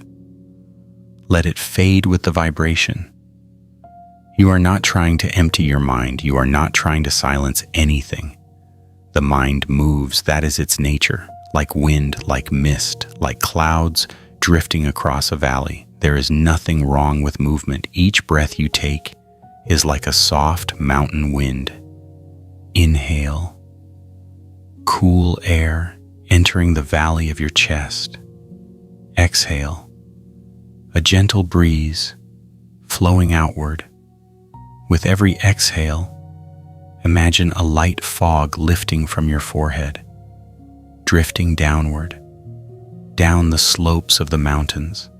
Let it fade with the vibration. You are not trying to empty your mind. You are not trying to silence anything. The mind moves. That is its nature. Like wind, like mist, like clouds drifting across a valley. There is nothing wrong with movement. Each breath you take is like a soft mountain wind. Inhale. Cool air entering the valley of your chest. Exhale. A gentle breeze flowing outward. With every exhale, imagine a light fog lifting from your forehead, drifting downward, down the slopes of the mountains,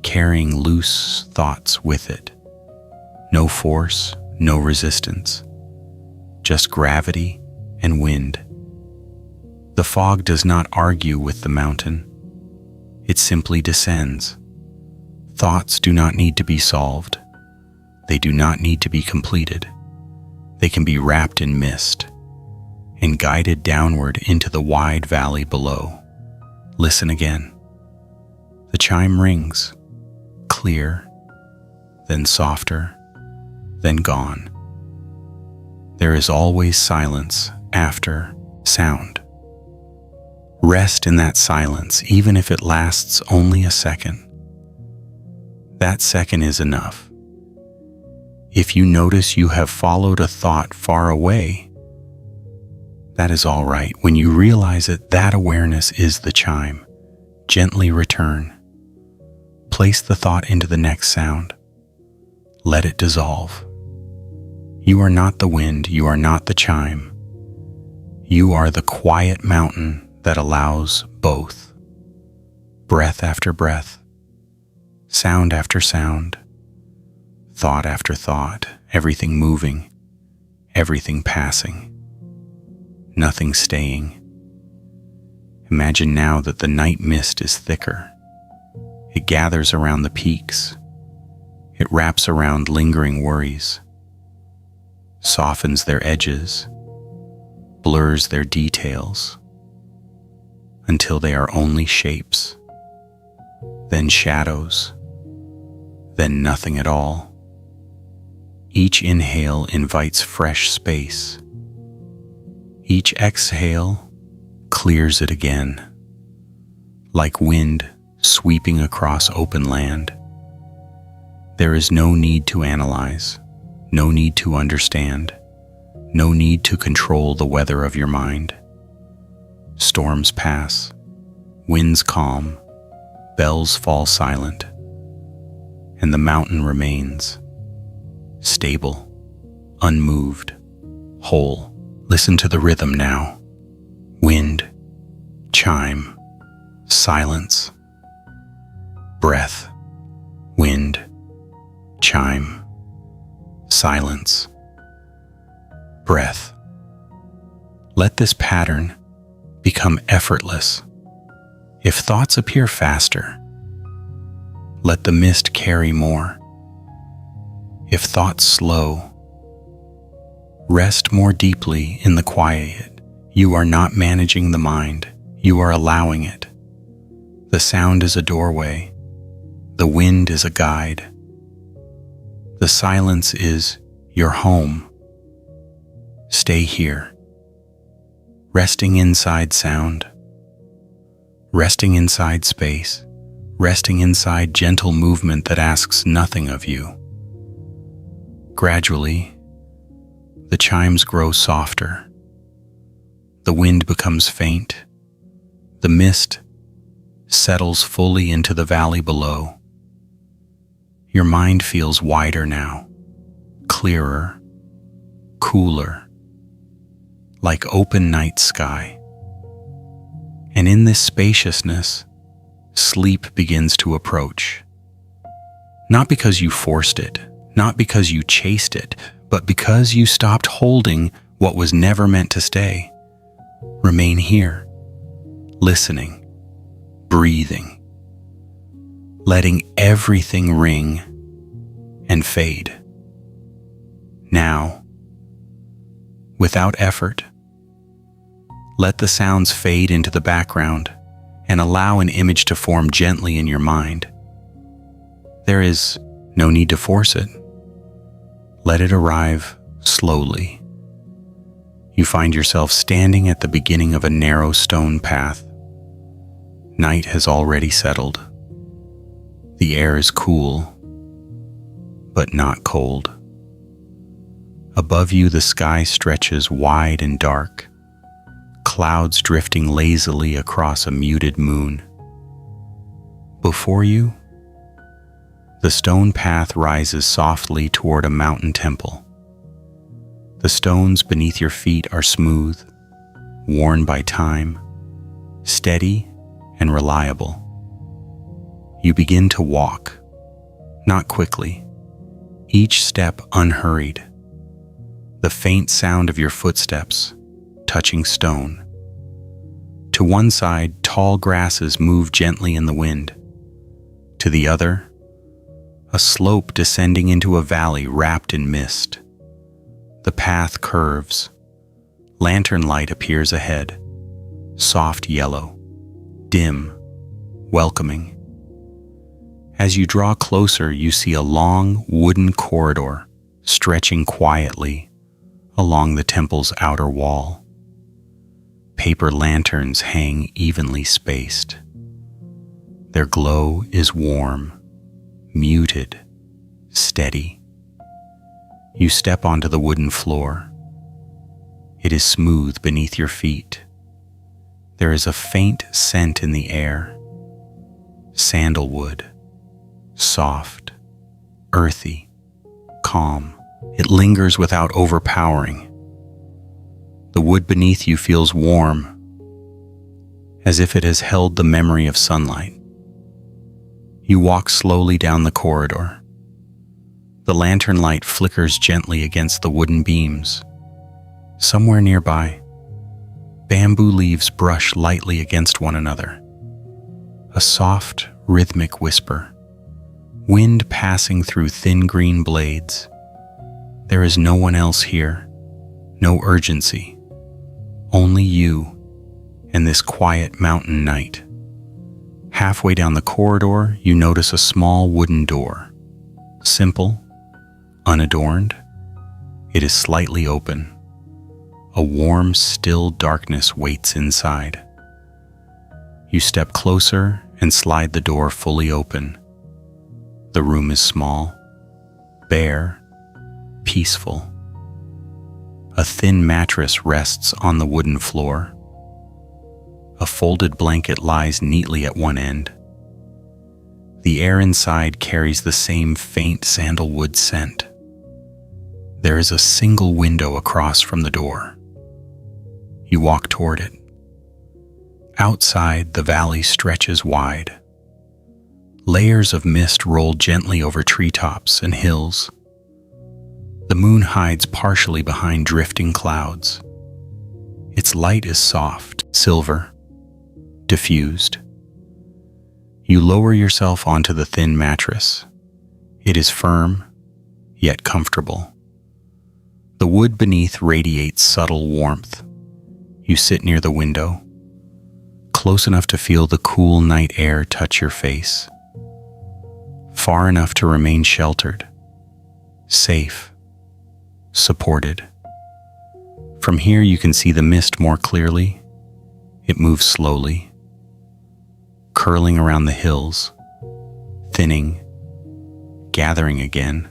carrying loose thoughts with it. No force, no resistance, just gravity and wind. The fog does not argue with the mountain. It simply descends. Thoughts do not need to be solved. They do not need to be completed. They can be wrapped in mist and guided downward into the wide valley below. Listen again. The chime rings, clear, then softer, then gone. There is always silence after sound. Rest in that silence, even if it lasts only a second. That second is enough. If you notice you have followed a thought far away, that is all right. When you realize it, that awareness is the chime. Gently return. Place the thought into the next sound. Let it dissolve. You are not the wind. You are not the chime. You are the quiet mountain that allows both. Breath after breath, sound after sound, thought after thought, everything moving, everything passing. nothing staying. Imagine now that the night mist is thicker. It gathers around the peaks. It wraps around lingering worries, softens their edges, blurs their details, until they are only shapes, then shadows, then nothing at all. Each inhale invites fresh space. Each exhale clears it again, like wind sweeping across open land. There is no need to analyze, no need to understand, no need to control the weather of your mind. Storms pass, winds calm, bells fall silent, and the mountain remains, stable, unmoved, whole. Listen to the rhythm now. Wind, chime, silence, breath, wind, chime, silence, breath. Let this pattern become effortless. If thoughts appear faster, let the mist carry more. If thoughts slow, rest more deeply in the quiet. You are not managing the mind, you are allowing it. The sound is a doorway, the wind is a guide. The silence is your home. Stay here, resting inside sound, resting inside space, resting inside gentle movement that asks nothing of you. Gradually, the chimes grow softer. The wind becomes faint. The mist settles fully into the valley below. Your mind feels wider now, clearer, cooler, like open night sky. And in this spaciousness, sleep begins to approach. Not because you forced it, not because you chased it, but because you stopped holding what was never meant to stay. Remain here, listening, breathing, letting everything ring and fade. Now, without effort, let the sounds fade into the background and allow an image to form gently in your mind. There is no need to force it. Let it arrive slowly. You find yourself standing at the beginning of a narrow stone path. Night has already settled. The air is cool, but not cold. Above you, the sky stretches wide and dark, clouds drifting lazily across a muted moon. Before you, the stone path rises softly toward a mountain temple. The stones beneath your feet are smooth, worn by time, steady and reliable. You begin to walk, not quickly, each step unhurried. The faint sound of your footsteps touching stone. To one side, tall grasses move gently in the wind. To the other, a slope descending into a valley wrapped in mist. The path curves. Lantern light appears ahead, soft yellow, dim, welcoming. As you draw closer, you see a long wooden corridor stretching quietly along the temple's outer wall. Paper lanterns hang evenly spaced. Their glow is warm, muted, steady. You step onto the wooden floor. It is smooth beneath your feet. There is a faint scent in the air. Sandalwood, soft, earthy, calm. It lingers without overpowering. The wood beneath you feels warm, as if it has held the memory of sunlight. You walk slowly down the corridor. The lantern light flickers gently against the wooden beams. Somewhere nearby, bamboo leaves brush lightly against one another. A soft, rhythmic whisper. Wind passing through thin green blades. There is no one else here. No urgency. Only you and this quiet mountain night. Halfway down the corridor, you notice a small wooden door. Simple, unadorned. It is slightly open. A warm, still darkness waits inside. You step closer and slide the door fully open. The room is small, bare, peaceful. A thin mattress rests on the wooden floor. A folded blanket lies neatly at one end. The air inside carries the same faint sandalwood scent. There is a single window across from the door. You walk toward it. Outside, the valley stretches wide. Layers of mist roll gently over treetops and hills. The moon hides partially behind drifting clouds. Its light is soft, silver, diffused. You lower yourself onto the thin mattress. It is firm, yet comfortable. The wood beneath radiates subtle warmth. You sit near the window, close enough to feel the cool night air touch your face. Far enough to remain sheltered, safe, supported. From here you can see the mist more clearly. It moves slowly, curling around the hills, thinning, gathering again,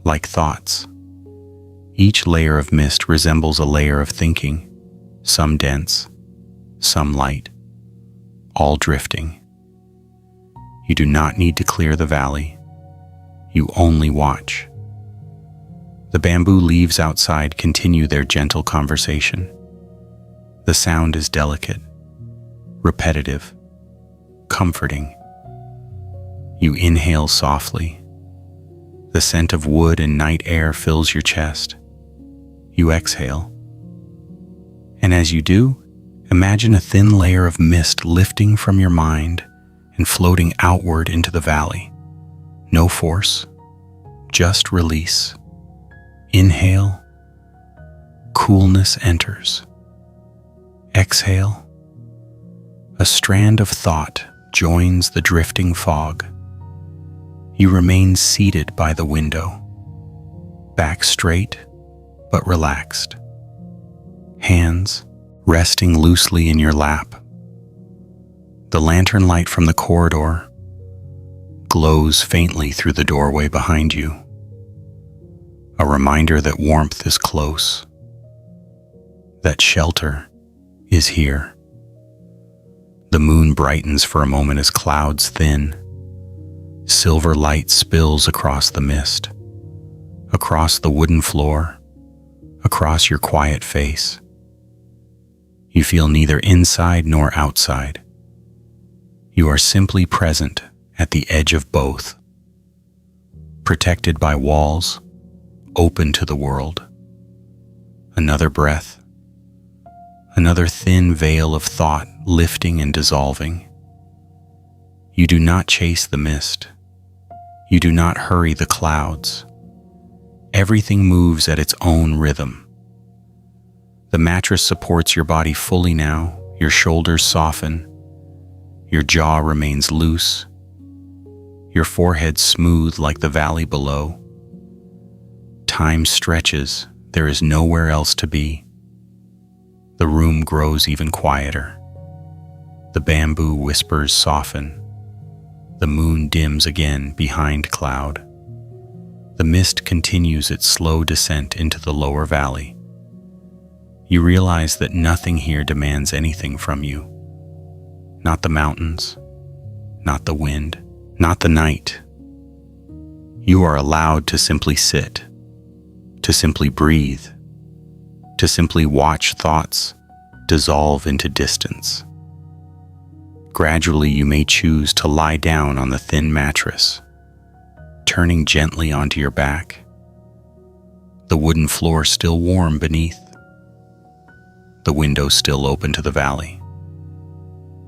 like thoughts. Each layer of mist resembles a layer of thinking, some dense, some light, all drifting. You do not need to clear the valley. You only watch. The bamboo leaves outside continue their gentle conversation. The sound is delicate, repetitive, comforting. You inhale softly. The scent of wood and night air fills your chest. You exhale. And as you do, imagine a thin layer of mist lifting from your mind and floating outward into the valley. No force, just release. Inhale, coolness enters. Exhale, a strand of thought joins the drifting fog. You remain seated by the window, back straight but relaxed, hands resting loosely in your lap. The lantern light from the corridor glows faintly through the doorway behind you, a reminder that warmth is close, that shelter is here. The moon brightens for a moment as clouds thin. Silver light spills across the mist, across the wooden floor, across your quiet face. You feel neither inside nor outside. You are simply present at the edge of both, protected by walls, open to the world. Another breath, another thin veil of thought lifting and dissolving. You do not chase the mist. You do not hurry the clouds. Everything moves at its own rhythm. The mattress supports your body fully now. Your shoulders soften. Your jaw remains loose. Your forehead smooth like the valley below. Time stretches. There is nowhere else to be. The room grows even quieter. The bamboo whispers soften. The moon dims again behind cloud. The mist continues its slow descent into the lower valley. You realize that nothing here demands anything from you. Not the mountains, not the wind, not the night. You are allowed to simply sit, to simply breathe, to simply watch thoughts dissolve into distance. Gradually, you may choose to lie down on the thin mattress, turning gently onto your back, the wooden floor still warm beneath. the window still open to the valley.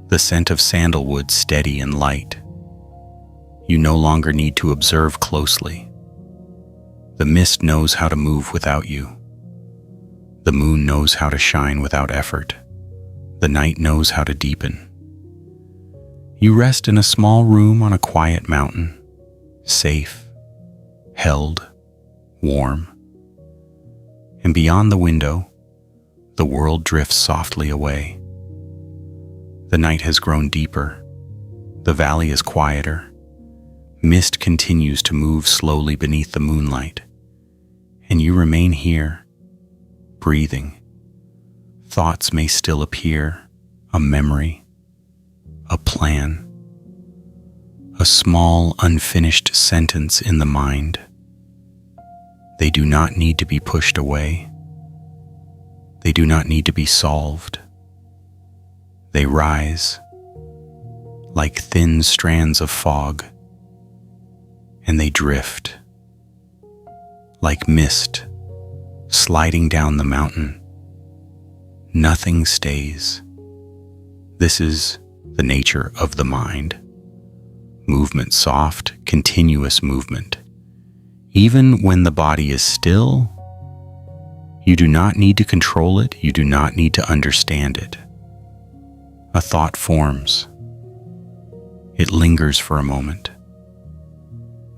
The scent of sandalwood steady and light. You no longer need to observe closely. The mist knows how to move without you. The moon knows how to shine without effort. The night knows how to deepen. You rest in a small room on a quiet mountain, safe, held, warm. And beyond the window, the world drifts softly away. The night has grown deeper. The valley is quieter. Mist continues to move slowly beneath the moonlight. And you remain here, breathing. Thoughts may still appear, a memory, a plan, a small unfinished sentence in the mind. They do not need to be pushed away. They do not need to be solved. They rise like thin strands of fog, and they drift like mist sliding down the mountain. Nothing stays. This is the nature of the mind. Movement, soft, continuous movement. Even when the body is still, you do not need to control it. You do not need to understand it. A thought forms. It lingers for a moment.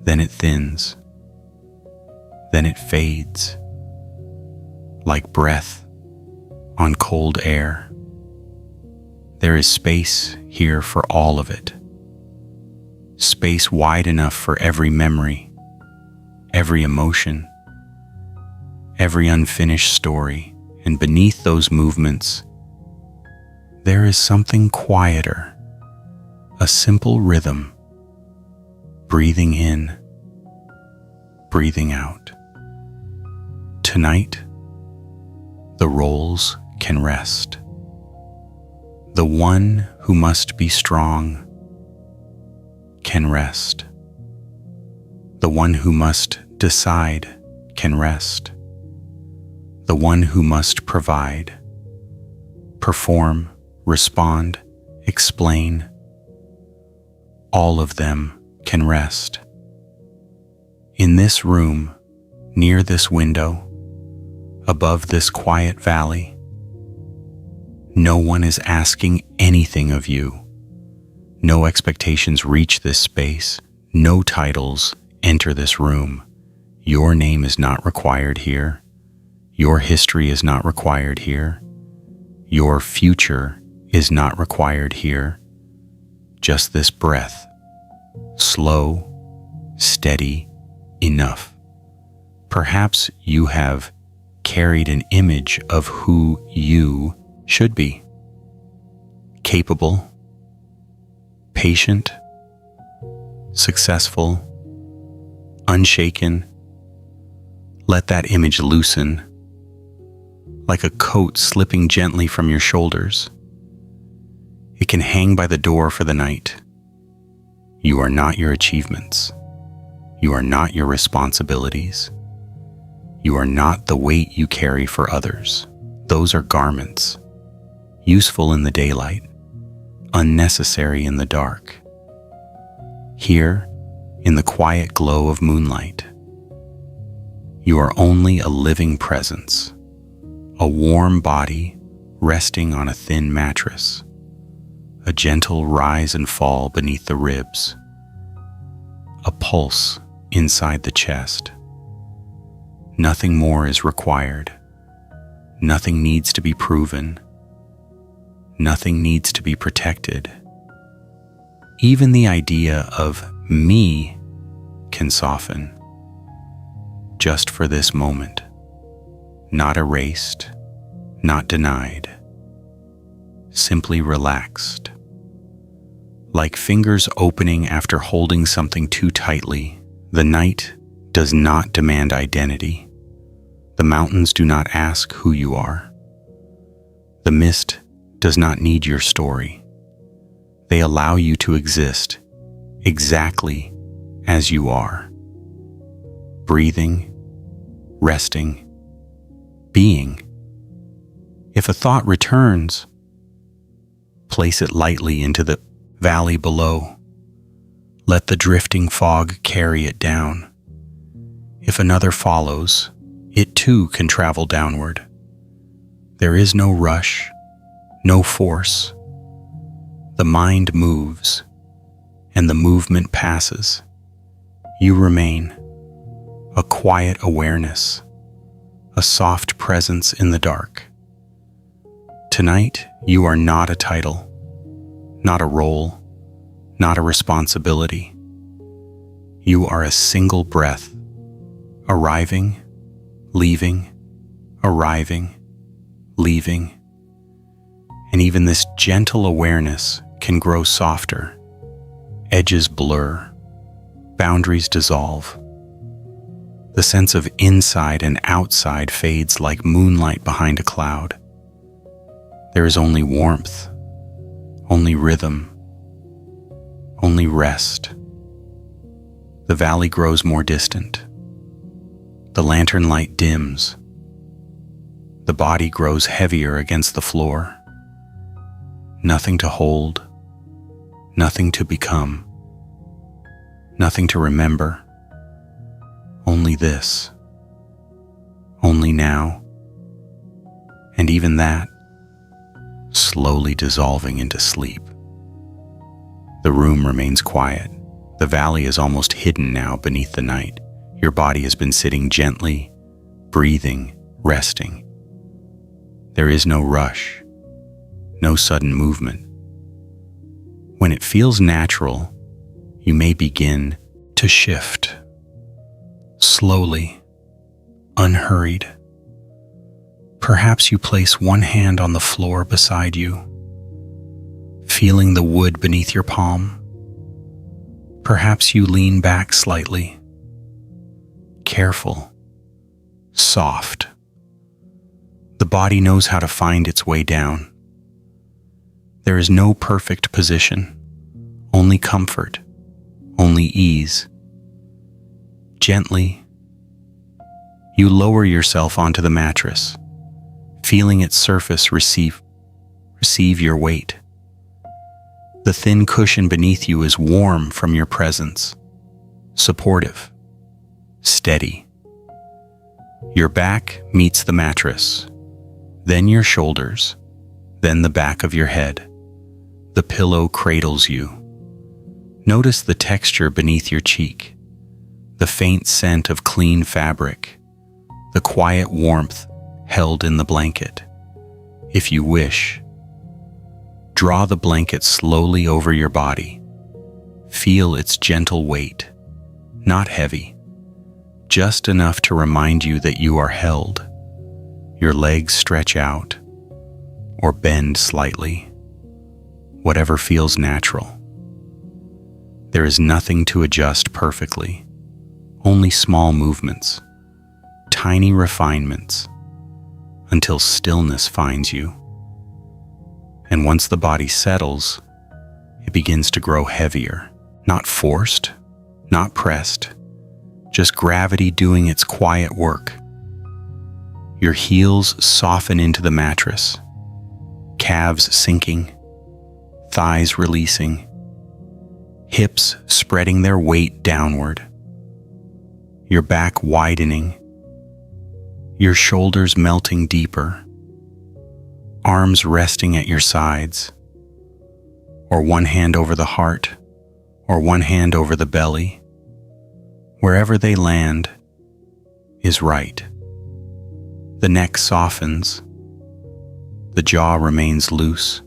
Then it thins. Then it fades. Like breath on cold air. There is space here for all of it. Space wide enough for every memory, every emotion, every unfinished story. And beneath those movements, there is something quieter, a simple rhythm, breathing in, breathing out. Tonight, the roles can rest. The one who must be strong can rest. The one who must decide can rest. The one who must provide, perform, respond, explain, all of them can rest. In this room, near this window, above this quiet valley, no one is asking anything of you. No expectations reach this space. No titles enter this room. Your name is not required here. Your history is not required here. Your future is not required here. Just this breath, slow, steady, enough. Perhaps you have carried an image of who you should be. Capable, patient, successful, unshaken. Let that image loosen, like a coat slipping gently from your shoulders. It can hang by the door for the night. You are not your achievements. You are not your responsibilities. You are not the weight you carry for others. Those are garments, useful in the daylight, unnecessary in the dark. Here, in the quiet glow of moonlight, you are only a living presence, a warm body resting on a thin mattress, a gentle rise and fall beneath the ribs, a pulse inside the chest. Nothing more is required. Nothing needs to be proven. Nothing needs to be protected. Even the idea of me can soften, just for this moment, not erased, not denied, simply relaxed. Like fingers opening after holding something too tightly, the night does not demand identity. The mountains do not ask who you are. The mist does not need your story. They allow you to exist exactly as you are. Breathing, resting, being. If a thought returns, place it lightly into the valley below. Let the drifting fog carry it down. If another follows, it too can travel downward. There is no rush, no force. The mind moves, and the movement passes. You remain, a quiet awareness, a soft presence in the dark. Tonight, you are not a title, not a role, not a responsibility. You are a single breath, arriving, leaving, arriving, leaving. And even this gentle awareness can grow softer. Edges blur, boundaries dissolve. The sense of inside and outside fades like moonlight behind a cloud. There is only warmth, only rhythm, only rest. The valley grows more distant. The lantern light dims. The body grows heavier against the floor. Nothing to hold, nothing to become, nothing to remember. Only this, only now, and even that, slowly dissolving into sleep. The room remains quiet. The valley is almost hidden now beneath the night. Your body has been sitting gently, breathing, resting. There is no rush, no sudden movement. When it feels natural, you may begin to shift. Slowly, unhurried. Perhaps you place one hand on the floor beside you, feeling the wood beneath your palm. Perhaps you lean back slightly, careful, soft. The body knows how to find its way down. There is no perfect position, only comfort, only ease. Gently, you lower yourself onto the mattress, feeling its surface receive your weight. The thin cushion beneath you is warm from your presence, supportive, steady. Your back meets the mattress, then your shoulders, then the back of your head. The pillow cradles you. Notice the texture beneath your cheek, the faint scent of clean fabric, the quiet warmth held in the blanket. If you wish, draw the blanket slowly over your body. Feel its gentle weight, not heavy, just enough to remind you that you are held. Your legs stretch out or bend slightly, whatever feels natural. There is nothing to adjust perfectly, only small movements, tiny refinements, until stillness finds you. And once the body settles, it begins to grow heavier, not forced, not pressed, just gravity doing its quiet work. Your heels soften into the mattress, calves sinking, thighs releasing, hips spreading their weight downward, your back widening, your shoulders melting deeper, arms resting at your sides, or one hand over the heart, or one hand over the belly. Wherever they land is right. The neck softens, the jaw remains loose,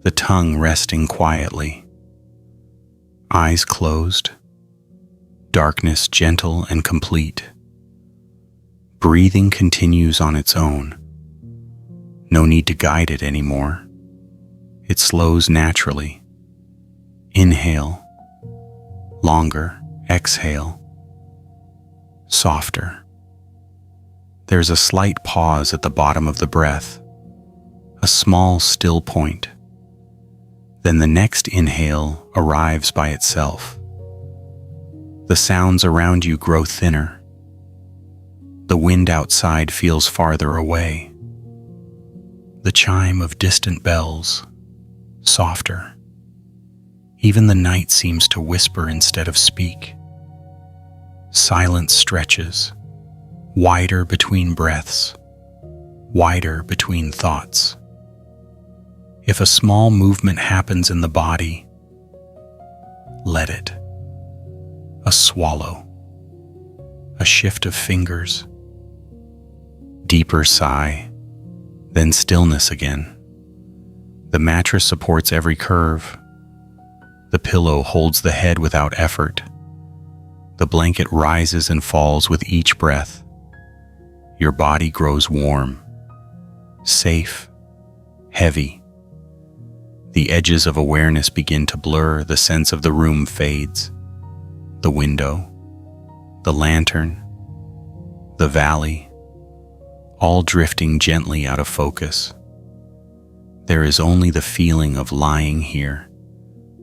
the tongue resting quietly. Eyes closed, darkness gentle and complete. Breathing continues on its own. No need to guide it anymore. It slows naturally. Inhale, longer, exhale, softer. There's a slight pause at the bottom of the breath, a small still point. Then the next inhale arrives by itself. The sounds around you grow thinner. The wind outside feels farther away. The chime of distant bells, softer. Even the night seems to whisper instead of speak. Silence stretches, wider between breaths, wider between thoughts. If a small movement happens in the body, let it. A swallow, a shift of fingers, deeper sigh, then stillness again. The mattress supports every curve. The pillow holds the head without effort. The blanket rises and falls with each breath. Your body grows warm, safe, heavy. The edges of awareness begin to blur. The sense of the room fades. The window, the lantern, the valley, all drifting gently out of focus. There is only the feeling of lying here,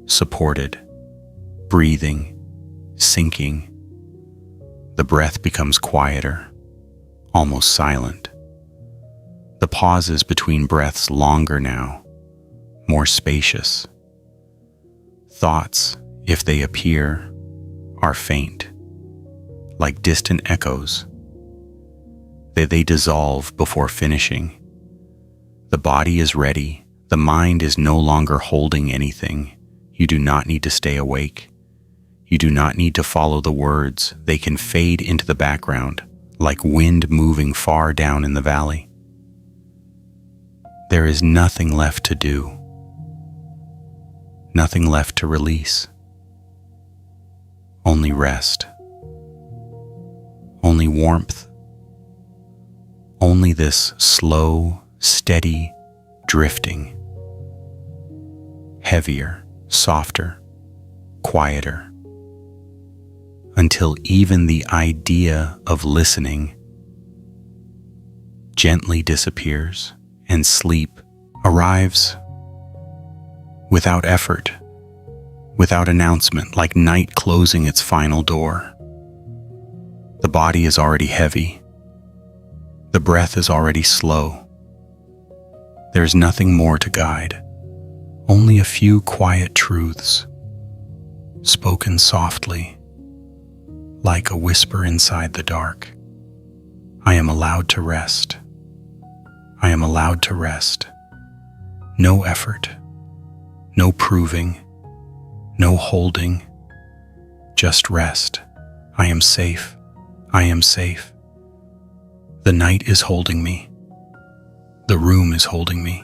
supported, breathing, sinking. The breath becomes quieter, almost silent. The pauses between breaths longer now, more spacious. Thoughts, if they appear, are faint, like distant echoes. They dissolve before finishing. The body is ready. The mind is no longer holding anything. You do not need to stay awake. You do not need to follow the words. They can fade into the background, like wind moving far down in the valley. There is nothing left to do, nothing left to release. Only rest, only warmth, only this slow, steady drifting, heavier, softer, quieter, until even the idea of listening gently disappears and sleep arrives without effort, without announcement, like night closing its final door. The body is already heavy. The breath is already slow. There's nothing more to guide, only a few quiet truths, spoken softly, like a whisper inside the dark. I am allowed to rest. I am allowed to rest. No effort, no proving, no holding, just rest. I am safe. I am safe. The night is holding me. The room is holding me.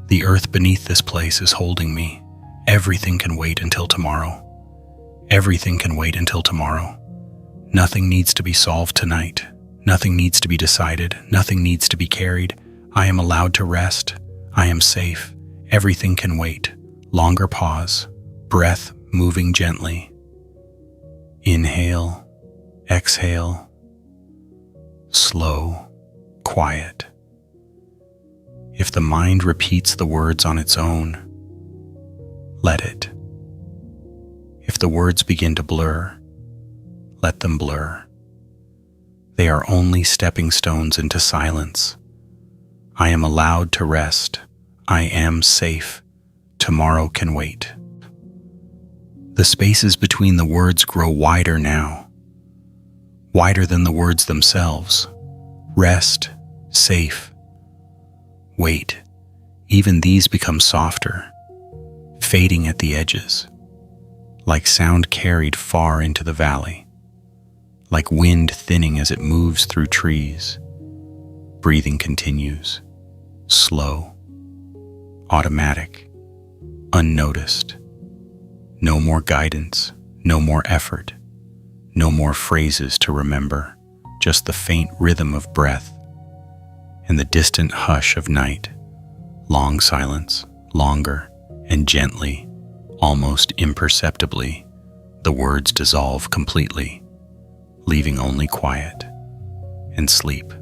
The earth beneath this place is holding me. Everything can wait until tomorrow. Everything can wait until tomorrow. Nothing needs to be solved tonight. Nothing needs to be decided. Nothing needs to be carried. I am allowed to rest. I am safe. Everything can wait. Longer pause. Breath moving gently. Inhale. Exhale. Slow. Quiet. If the mind repeats the words on its own, let it. If the words begin to blur, let them blur. They are only stepping stones into silence. I am allowed to rest. I am safe. Tomorrow can wait. The spaces between the words grow wider now, wider than the words themselves. Rest, safe, wait. Even these become softer, fading at the edges, like sound carried far into the valley, like wind thinning as it moves through trees. Breathing continues, slow, automatic, unnoticed. No more guidance, no more effort, no more phrases to remember, just the faint rhythm of breath and the distant hush of night. Long silence, longer, and gently, almost imperceptibly, the words dissolve completely, leaving only quiet and sleep.